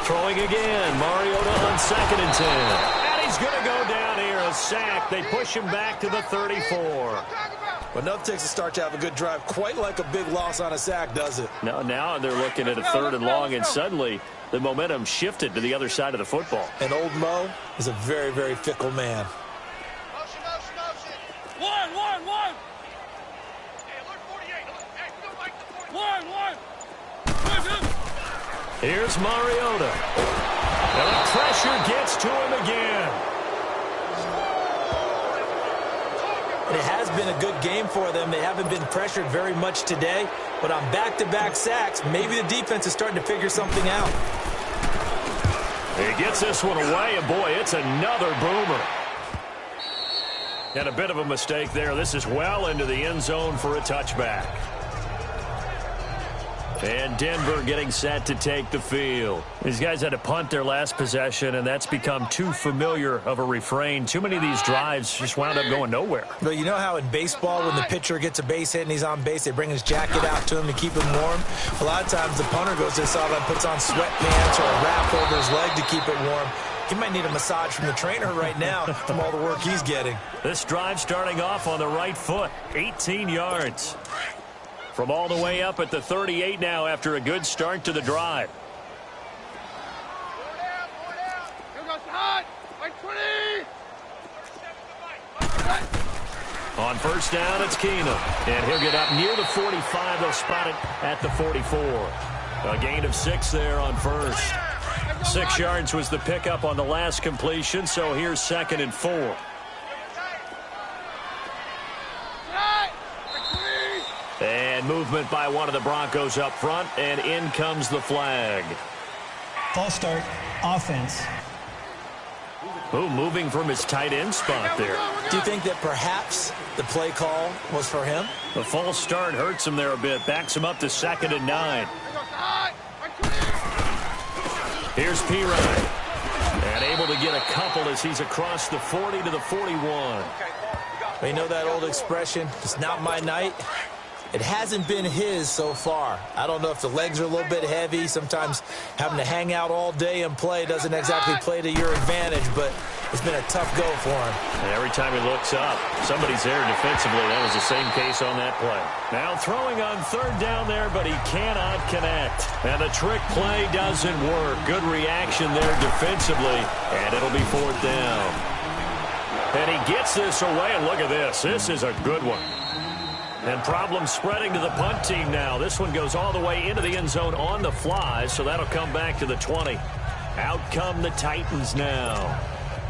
Throwing again. Mariota on 2nd and 10. And he's going to go down here. A sack. They push him back to the 34. But nothing takes a start to have a good drive quite like a big loss on a sack, does it? No, now they're looking at a 3rd and long, and suddenly the momentum shifted to the other side of the football. And old Mo is a very, very fickle man. Motion. One. Hey, alert 48. Hey, we don't like the 48. One. Here's Mariota. And the pressure gets to him again. And it has been a good game for them. They haven't been pressured very much today. But on back-to-back sacks, maybe the defense is starting to figure something out. He gets this one away, and boy, it's another boomer. And a bit of a mistake there. This is well into the end zone for a touchback. And Denver getting set to take the field. These guys had to punt their last possession, and that's become too familiar of a refrain. Too many of these drives just wound up going nowhere. Well, you know how in baseball when the pitcher gets a base hit and he's on base, they bring his jacket out to him to keep him warm? A lot of times the punter goes to the sideline, puts on sweatpants or a wrap over his leg to keep it warm. He might need a massage from the trainer right now from all the work he's getting. This drive starting off on the right foot, 18 yards. From all the way up at the 38 now after a good start to the drive. On 1st down, it's Keenum. And he'll get up near the 45. They'll spot it at the 44. A gain of 6 there on 1st. 6 yards was the pickup on the last completion, so here's 2nd and 4. And movement by one of the Broncos up front, and in comes the flag. False start, offense. Oh, moving from his tight end spot there. Do you think that perhaps the play call was for him? The false start hurts him there a bit, backs him up to 2nd and 9. Here's Pirine. And able to get a couple as he's across the 40 to the 41. You know that old expression, it's not my night. It hasn't been his so far. I don't know if the legs are a little bit heavy. Sometimes having to hang out all day and play doesn't exactly play to your advantage, but it's been a tough go for him. And every time he looks up, somebody's there defensively. That was the same case on that play. Now throwing on third down there, but he cannot connect. And the trick play doesn't work. Good reaction there defensively, and it'll be fourth down. And he gets this away, and look at this. This is a good one. And problems spreading to the punt team now. This one goes all the way into the end zone on the fly, so that'll come back to the 20. Out come the Titans now.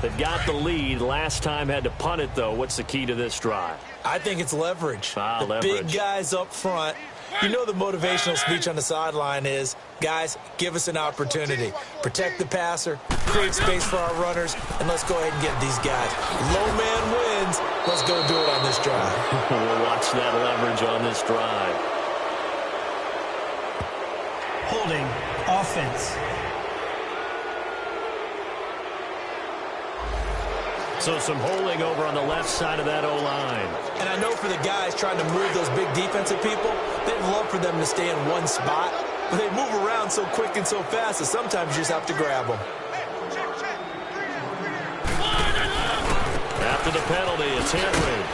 They've got the lead. Last time had to punt it, though. What's the key to this drive? I think it's leverage. The leverage. Big guys up front. You know the motivational speech on the sideline is, guys, give us an opportunity. Protect the passer, create space for our runners, and let's go ahead and get these guys. Low man wins. Let's go do it on this drive. We'll watch that leverage on this drive. Holding offense. So some holding over on the left side of that O-line. And I know for the guys trying to move those big defensive people, they'd love for them to stay in one spot, but they move around so quick and so fast that sometimes you just have to grab them. After the penalty, it's Henry.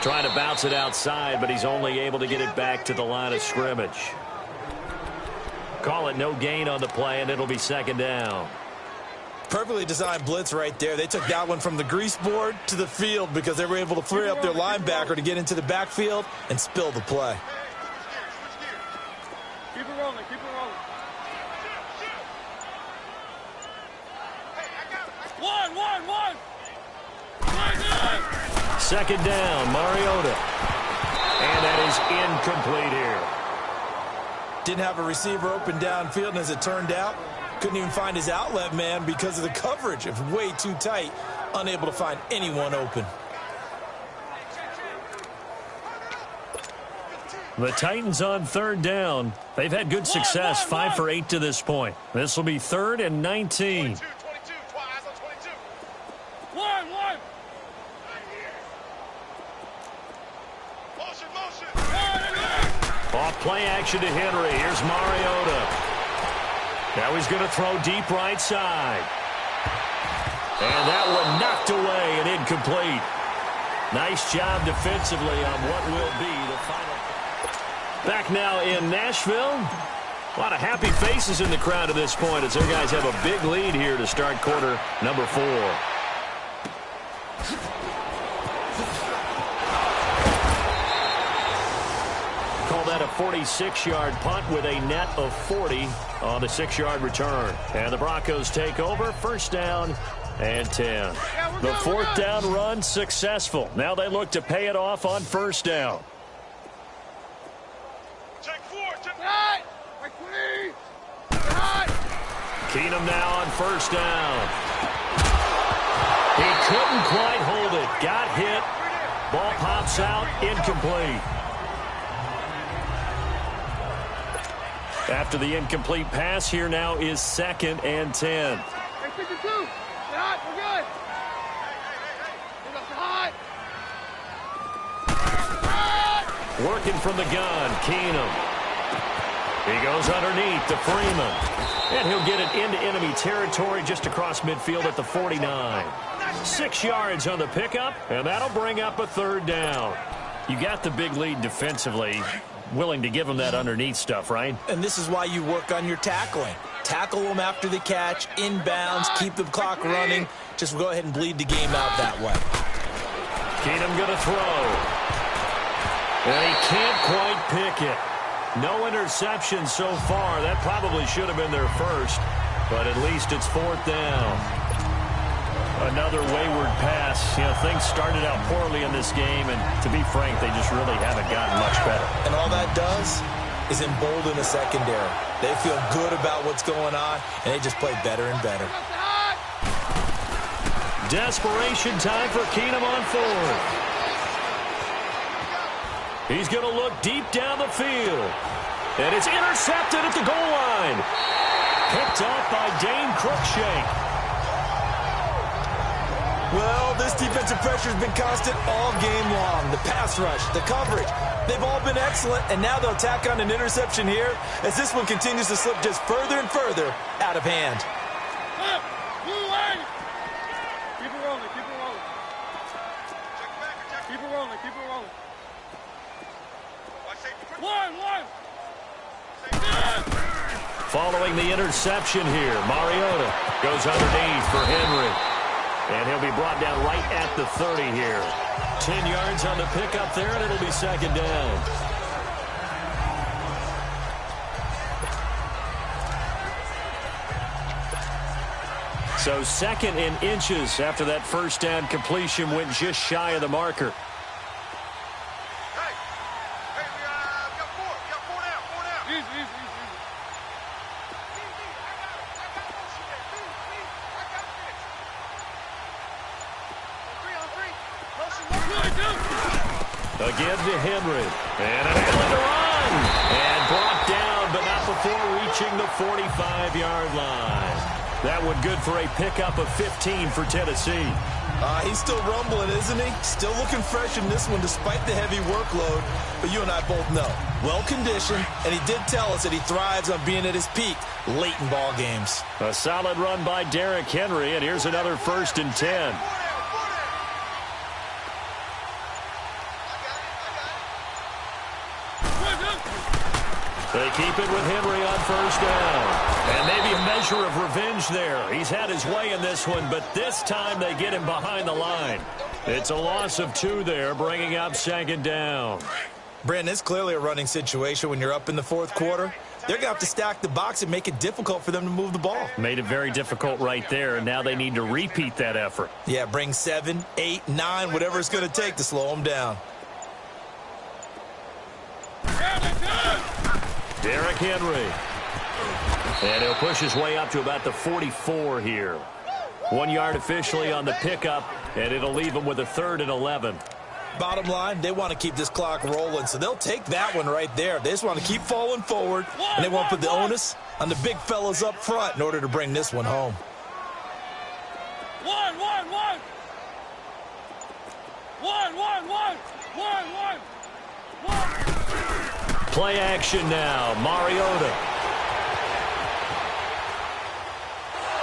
Trying to bounce it outside, but he's only able to get it back to the line of scrimmage. Call it no gain on the play, and it'll be second down. Perfectly designed blitz right there. They took that one from the grease board to the field because they were able to free up their linebacker to get into the backfield and spill the play. Keep it rolling, keep it rolling. One. Second down, Mariota. And that is incomplete here. Didn't have a receiver open downfield, and as it turned out, couldn't even find his outlet man because of the coverage. It was way too tight, unable to find anyone open. The Titans on third down. They've had good success, 5 for 8 to this point. This will be 3rd and 19. 22, eyes on 22. One. Motion. Off play action to Henry. Here's Mariota. Now he's going to throw deep right side. And that one knocked away and incomplete. Nice job defensively on what will be the final. Back now in Nashville. A lot of happy faces in the crowd at this point as their guys have a big lead here to start quarter number 4. Call that a 46-yard punt with a net of 40 on the 6-yard return. And the Broncos take over, first down and 10. The fourth down run successful. Now they look to pay it off on first down. Check 4, check 9. Keenum now on first down. He couldn't quite hold it. Got hit. Ball pops out. Incomplete. After the incomplete pass, here now is 2nd and 10. Hey, 52. Hot, we're good. Working from the gun, Keenum. He goes underneath to Freeman. And he'll get it into enemy territory just across midfield at the 49. 6 yards on the pickup, and that'll bring up a third down. You got the big lead defensively. Willing to give them that underneath stuff, right? And this is why you work on your tackling. Tackle them after the catch, inbounds, keep the clock running. Just go ahead and bleed the game out that way. Keenum going to throw. And he can't quite pick it. No interception so far. That probably should have been their first, but at least it's fourth down. Another wayward pass. You know, things started out poorly in this game, and to be frank, they just really haven't gotten much better. And all that does is embolden the secondary. They feel good about what's going on, and they just play better and better. Desperation time for Keenum on fourth. He's going to look deep down the field. And it's intercepted at the goal line. Picked off by Dane Cruikshank. Well, this defensive pressure has been constant all game long. The pass rush, the coverage, they've all been excellent, and now they'll tack on an interception here as this one continues to slip just further and further out of hand. Keep it rolling, keep it rolling. Keep it rolling, keep it rolling. One. Following the interception here, Mariota goes underneath for Henry. And he'll be brought down right at the 30 here. 10 yards on the pickup there, and it'll be second down. So second in inches after that first down completion went just shy of the marker. Hey, we got four. We got four down. Easy. Again to Henry. And an able to run. And brought down, but not before reaching the 45-yard line. That one good for a pickup of 15 for Tennessee. He's still rumbling, isn't he? Still looking fresh in this one despite the heavy workload. But you and I both know, well-conditioned, and he did tell us that he thrives on being at his peak late in ball games. A solid run by Derrick Henry, and here's another 1st and 10. They keep it with Henry on first down. And maybe a measure of revenge there. He's had his way in this one, but this time they get him behind the line. It's a loss of 2 there, bringing up second down. Brandon, it's clearly a running situation when you're up in the fourth quarter. They're going to have to stack the box and make it difficult for them to move the ball. Made it very difficult right there, and now they need to repeat that effort. Yeah, bring 7, 8, 9, whatever it's going to take to slow them down. Derrick Henry. And he'll push his way up to about the 44 here. 1 yard officially on the pickup, and it'll leave him with a 3rd and 11. Bottom line, they want to keep this clock rolling, so they'll take that one right there. They just want to keep falling forward, and they want to put the onus on the big fellas up front in order to bring this one home. Play action now. Mariota.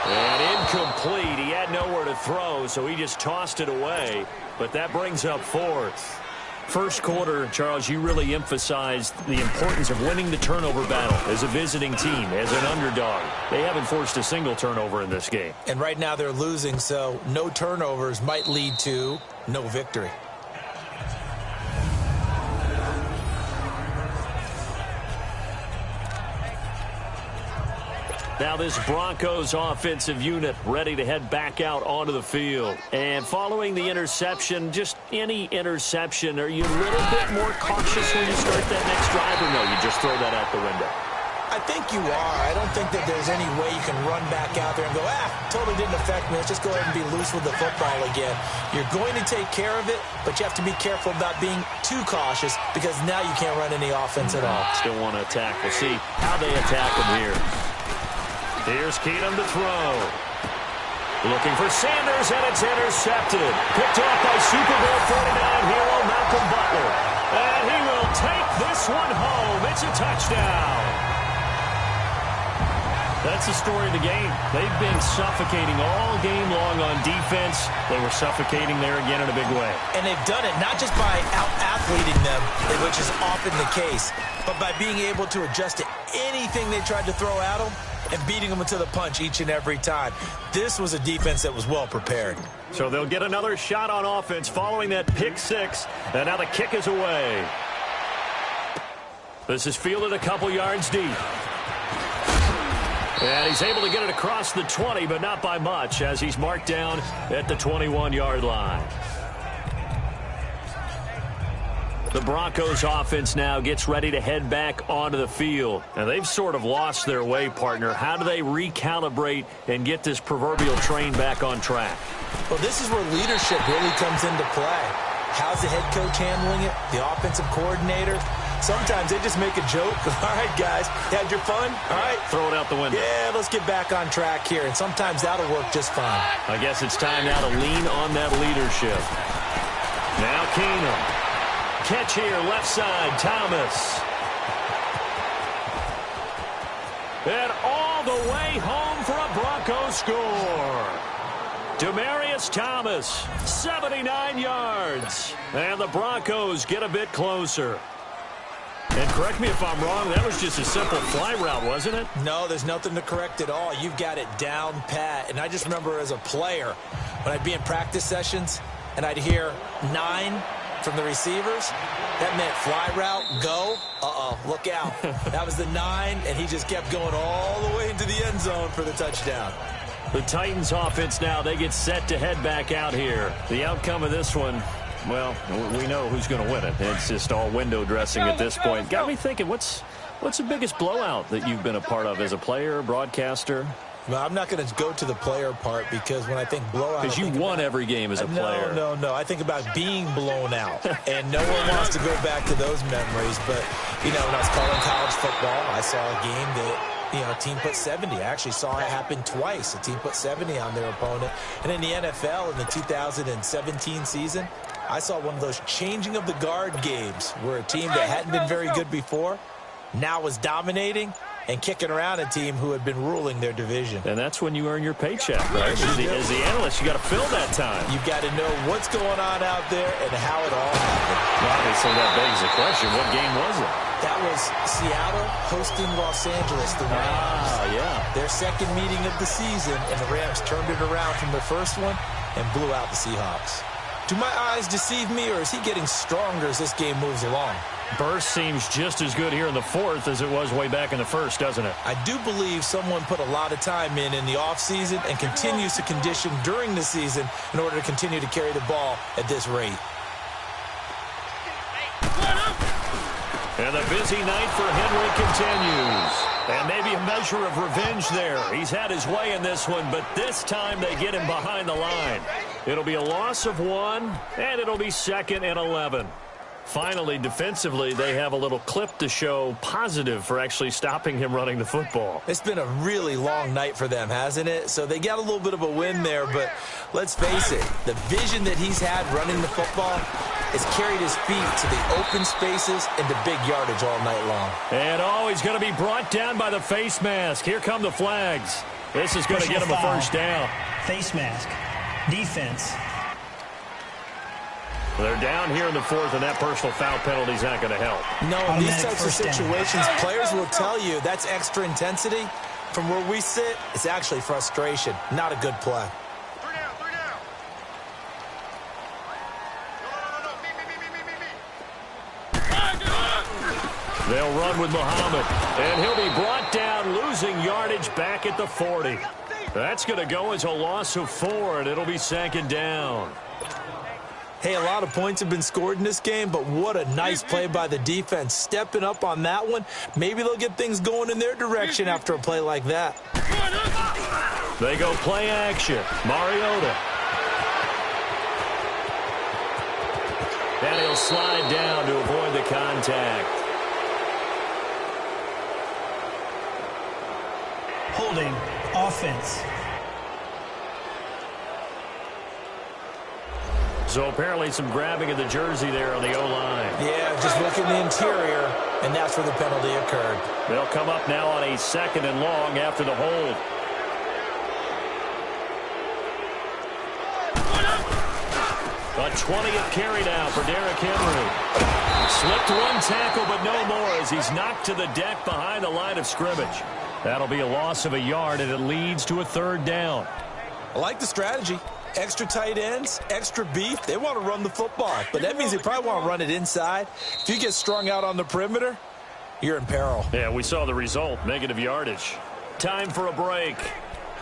And incomplete. He had nowhere to throw, so he just tossed it away. But that brings up 4th. First quarter, Charles, you really emphasized the importance of winning the turnover battle as a visiting team, as an underdog. They haven't forced a single turnover in this game. And right now they're losing, so no turnovers might lead to no victory. Now this Broncos offensive unit ready to head back out onto the field. And following the interception, just any interception, are you a little bit more cautious when you start that next drive, or no, you just throw that out the window? I think you are. I don't think that there's any way you can run back out there and go, totally didn't affect me. Let's just go ahead and be loose with the football again. You're going to take care of it, but you have to be careful about being too cautious because now you can't run any offense at all. Still want to attack. We'll see how they attack them here. Here's Keenum to throw. Looking for Sanders, and it's intercepted. Picked off by Super Bowl 49 hero Malcolm Butler. And he will take this one home. It's a touchdown. That's the story of the game. They've been suffocating all game long on defense. They were suffocating there again in a big way. And they've done it not just by out-athleting them, which is often the case, but by being able to adjust to anything they tried to throw at them and beating them to the punch each and every time. This was a defense that was well prepared. So they'll get another shot on offense following that pick six, and now the kick is away. This is fielded a couple yards deep. And he's able to get it across the 20, but not by much, as he's marked down at the 21-yard line. The Broncos offense now gets ready to head back onto the field. And they've sort of lost their way, partner. How do they recalibrate and get this proverbial train back on track? Well, this is where leadership really comes into play. How's the head coach handling it? The offensive coordinator? Sometimes they just make a joke. All right, guys, had your fun? All right. Throw it out the window. Yeah, let's get back on track here, and sometimes that'll work just fine. I guess it's time now to lean on that leadership. Now Keenum. Catch here, left side, Thomas. And all the way home for a Broncos score. Demaryius Thomas, 79 yards. And the Broncos get a bit closer. And correct me if I'm wrong, that was just a simple fly route, wasn't it? No, there's nothing to correct at all. You've got it down pat. And I just remember as a player, when I'd be in practice sessions and I'd hear 9 from the receivers, that meant fly route, go. Look out. That was the 9, and he just kept going all the way into the end zone for the touchdown. The Titans offense now, they get set to head back out here. The outcome of this one, well, we know who's going to win it. It's just all window dressing at this point. Got me thinking, what's the biggest blowout that you've been a part of as a player, broadcaster? Well, I'm not going to go to the player part because when I think blowout... Because you won every game as a player. No. I think about being blown out. And no one wants to go back to those memories. But, when I was calling college football, I saw a game that, a team put 70. I actually saw it happen twice. A team put 70 on their opponent. And in the NFL in the 2017 season, I saw one of those changing of the guard games where a team that hadn't been very good before now was dominating and kicking around a team who had been ruling their division. And that's when you earn your paycheck, right? As the analyst, you got to fill that time. You've got to know what's going on out there and how it all happened. Obviously, that begs the question, what game was it? That was Seattle hosting Los Angeles, the Rams. Yeah. Their second meeting of the season, and the Rams turned it around from the first one and blew out the Seahawks. Do my eyes deceive me, or is he getting stronger as this game moves along? Burst seems just as good here in the fourth as it was way back in the first, doesn't it? I do believe someone put a lot of time in the offseason and continues to condition during the season in order to continue to carry the ball at this rate. And the busy night for Henry continues. And maybe a measure of revenge there. He's had his way in this one, but this time they get him behind the line. It'll be a loss of 1, and it'll be 2nd and 11. Finally, defensively, they have a little clip to show positive for actually stopping him running the football. It's been a really long night for them, hasn't it? So they got a little bit of a win there, but let's face it, the vision that he's had running the football has carried his feet to the open spaces and the big yardage all night long. And he's going to be brought down by the face mask. Here come the flags. This is going to get him a first down. Face mask. Defense. They're down here in the fourth, and that personal foul penalty is not going to help. No, in these types of situations, players will tell you that's extra intensity. From where we sit, it's actually frustration. Not a good play. 3 down, 3 down. No. They'll run with Muhammad, and he'll be brought down, losing yardage back at the 40. That's going to go as a loss of 4, and it'll be 2nd down. Hey, a lot of points have been scored in this game, but what a nice play by the defense. Stepping up on that one. Maybe they'll get things going in their direction after a play like that. They go play action. Mariota. And he'll slide down to avoid the contact. Holding. Offense. So apparently some grabbing of the jersey there on the O-line. Yeah, just look in the interior, and that's where the penalty occurred. They'll come up now on a 2nd and long after the hold. A 20th carry now for Derrick Henry. Slipped one tackle, but no more as he's knocked to the deck behind the line of scrimmage. That'll be a loss of a yard, and it leads to a 3rd down. I like the strategy. Extra tight ends, extra beef. They want to run the football, but that means they probably want to run it inside. If you get strung out on the perimeter, you're in peril. Yeah, we saw the result, negative yardage. Time for a break.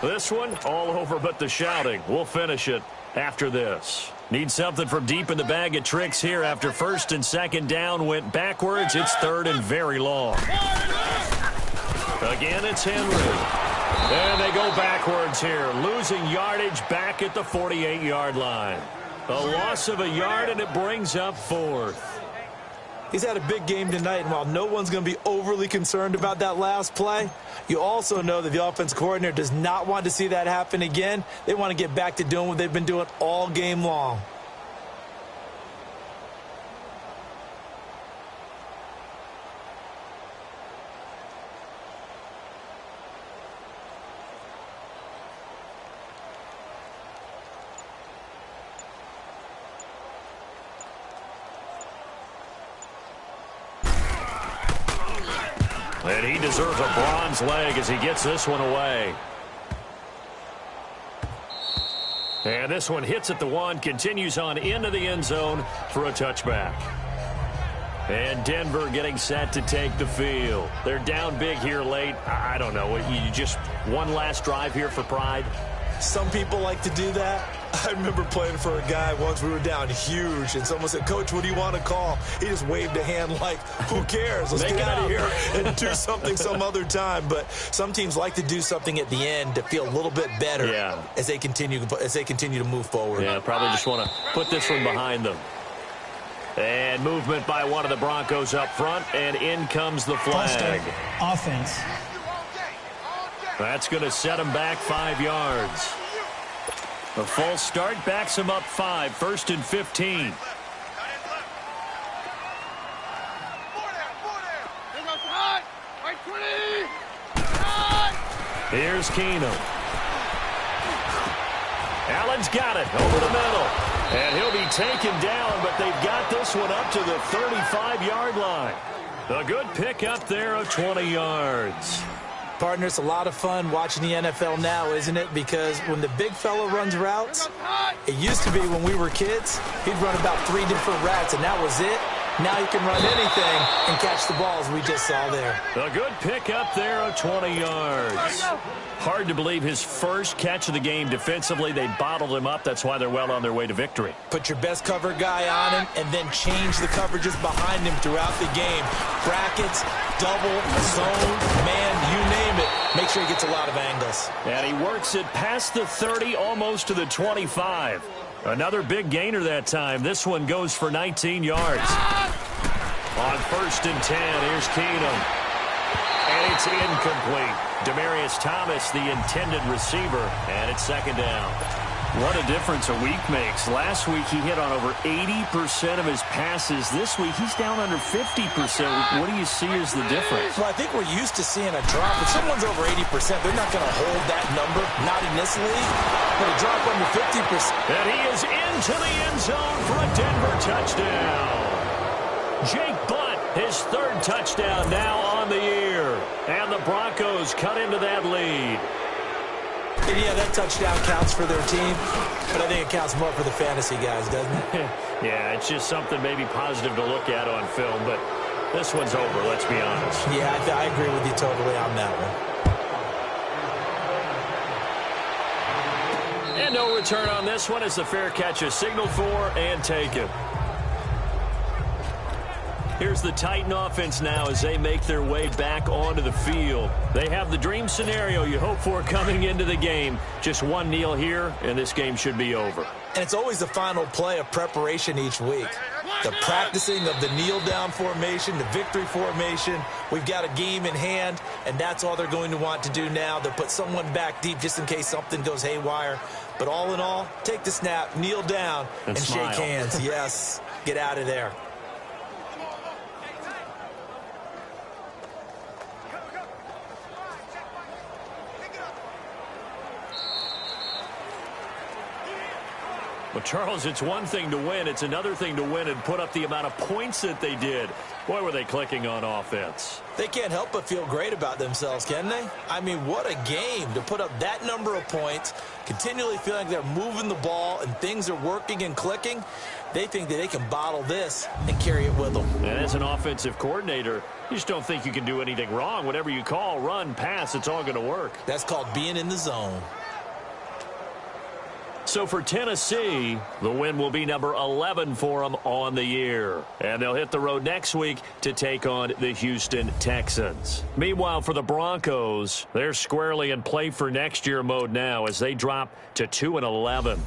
This one, all over but the shouting. We'll finish it after this. Need something from deep in the bag of tricks here after 1st and 2nd down went backwards. It's 3rd and very long. Again, it's Henry. And they go backwards here, losing yardage back at the 48-yard line. A loss of a yard, and it brings up 4th. He's had a big game tonight, and while no one's going to be overly concerned about that last play, you also know that the offense coordinator does not want to see that happen again. They want to get back to doing what they've been doing all game long. And he deserves a bronze leg as he gets this one away. And this one hits at the one, continues on into the end zone for a touchback. And Denver getting set to take the field. They're down big here late. I don't know. You just one last drive here for pride? Some people like to do that. I remember playing for a guy once. We were down huge, and someone said, "Coach, what do you want to call?" He just waved a hand like, who cares? Let's get out of here and do something some other time. But some teams like to do something at the end to feel a little bit better as they continue to move forward. Yeah, probably just want to put this one behind them. And movement by one of the Broncos up front, and in comes the flag. Offense. That's going to set him back 5 yards. A false start backs him up 5, 1st and 15. Here's Keenum. Allen's got it over the middle. And he'll be taken down, but they've got this one up to the 35-yard line. A good pickup there of 20 yards. Partner, it's a lot of fun watching the NFL now, isn't it? Because when the big fella runs routes, it used to be when we were kids, he'd run about 3 different routes, and that was it. Now he can run anything and catch the balls we just saw there. A good pickup there of 20 yards. Hard to believe his first catch of the game defensively. They bottled him up. That's why they're well on their way to victory. Put your best cover guy on him and then change the coverages behind him throughout the game. Brackets, double, zone, man, you name it. Make sure he gets a lot of angles. And he works it past the 30, almost to the 25. Another big gainer that time. This one goes for 19 yards. On 1st and 10, here's Keenum. And it's incomplete. Demaryius Thomas, the intended receiver, and it's 2nd down. What a difference a week makes. Last week he hit on over 80% of his passes. This week he's down under 50%. What do you see as the difference? Well, I think we're used to seeing a drop. If someone's over 80%, they're not going to hold that number, not in this league. But a drop under 50%. And he is into the end zone for a Denver touchdown. Jake Butt, his 3rd touchdown now on the year. And the Broncos cut into that lead. And yeah, that touchdown counts for their team, but I think it counts more for the fantasy guys, doesn't it? Yeah, it's just something maybe positive to look at on film, but this one's over, let's be honest. Yeah, I agree with you totally on that one. And no return on this one as the fair catch is signaled for and taken. Here's the Titan offense now as they make their way back onto the field. They have the dream scenario you hope for coming into the game. Just one kneel here, and this game should be over. And it's always the final play of preparation each week. The practicing of the kneel-down formation, the victory formation. We've got a game in hand, and that's all they're going to want to do now. They'll put someone back deep just in case something goes haywire. But all in all, take the snap, kneel down, and shake hands. Yes, get out of there. Well, Charles, it's one thing to win. It's another thing to win and put up the amount of points that they did. Boy, were they clicking on offense. They can't help but feel great about themselves, can they? I mean, what a game to put up that number of points, continually feeling like they're moving the ball and things are working and clicking. They think that they can bottle this and carry it with them. And as an offensive coordinator, you just don't think you can do anything wrong. Whatever you call, run, pass, it's all going to work. That's called being in the zone. So for Tennessee, the win will be number 11 for them on the year. And they'll hit the road next week to take on the Houston Texans. Meanwhile, for the Broncos, they're squarely in play for next year mode now as they drop to 2-11.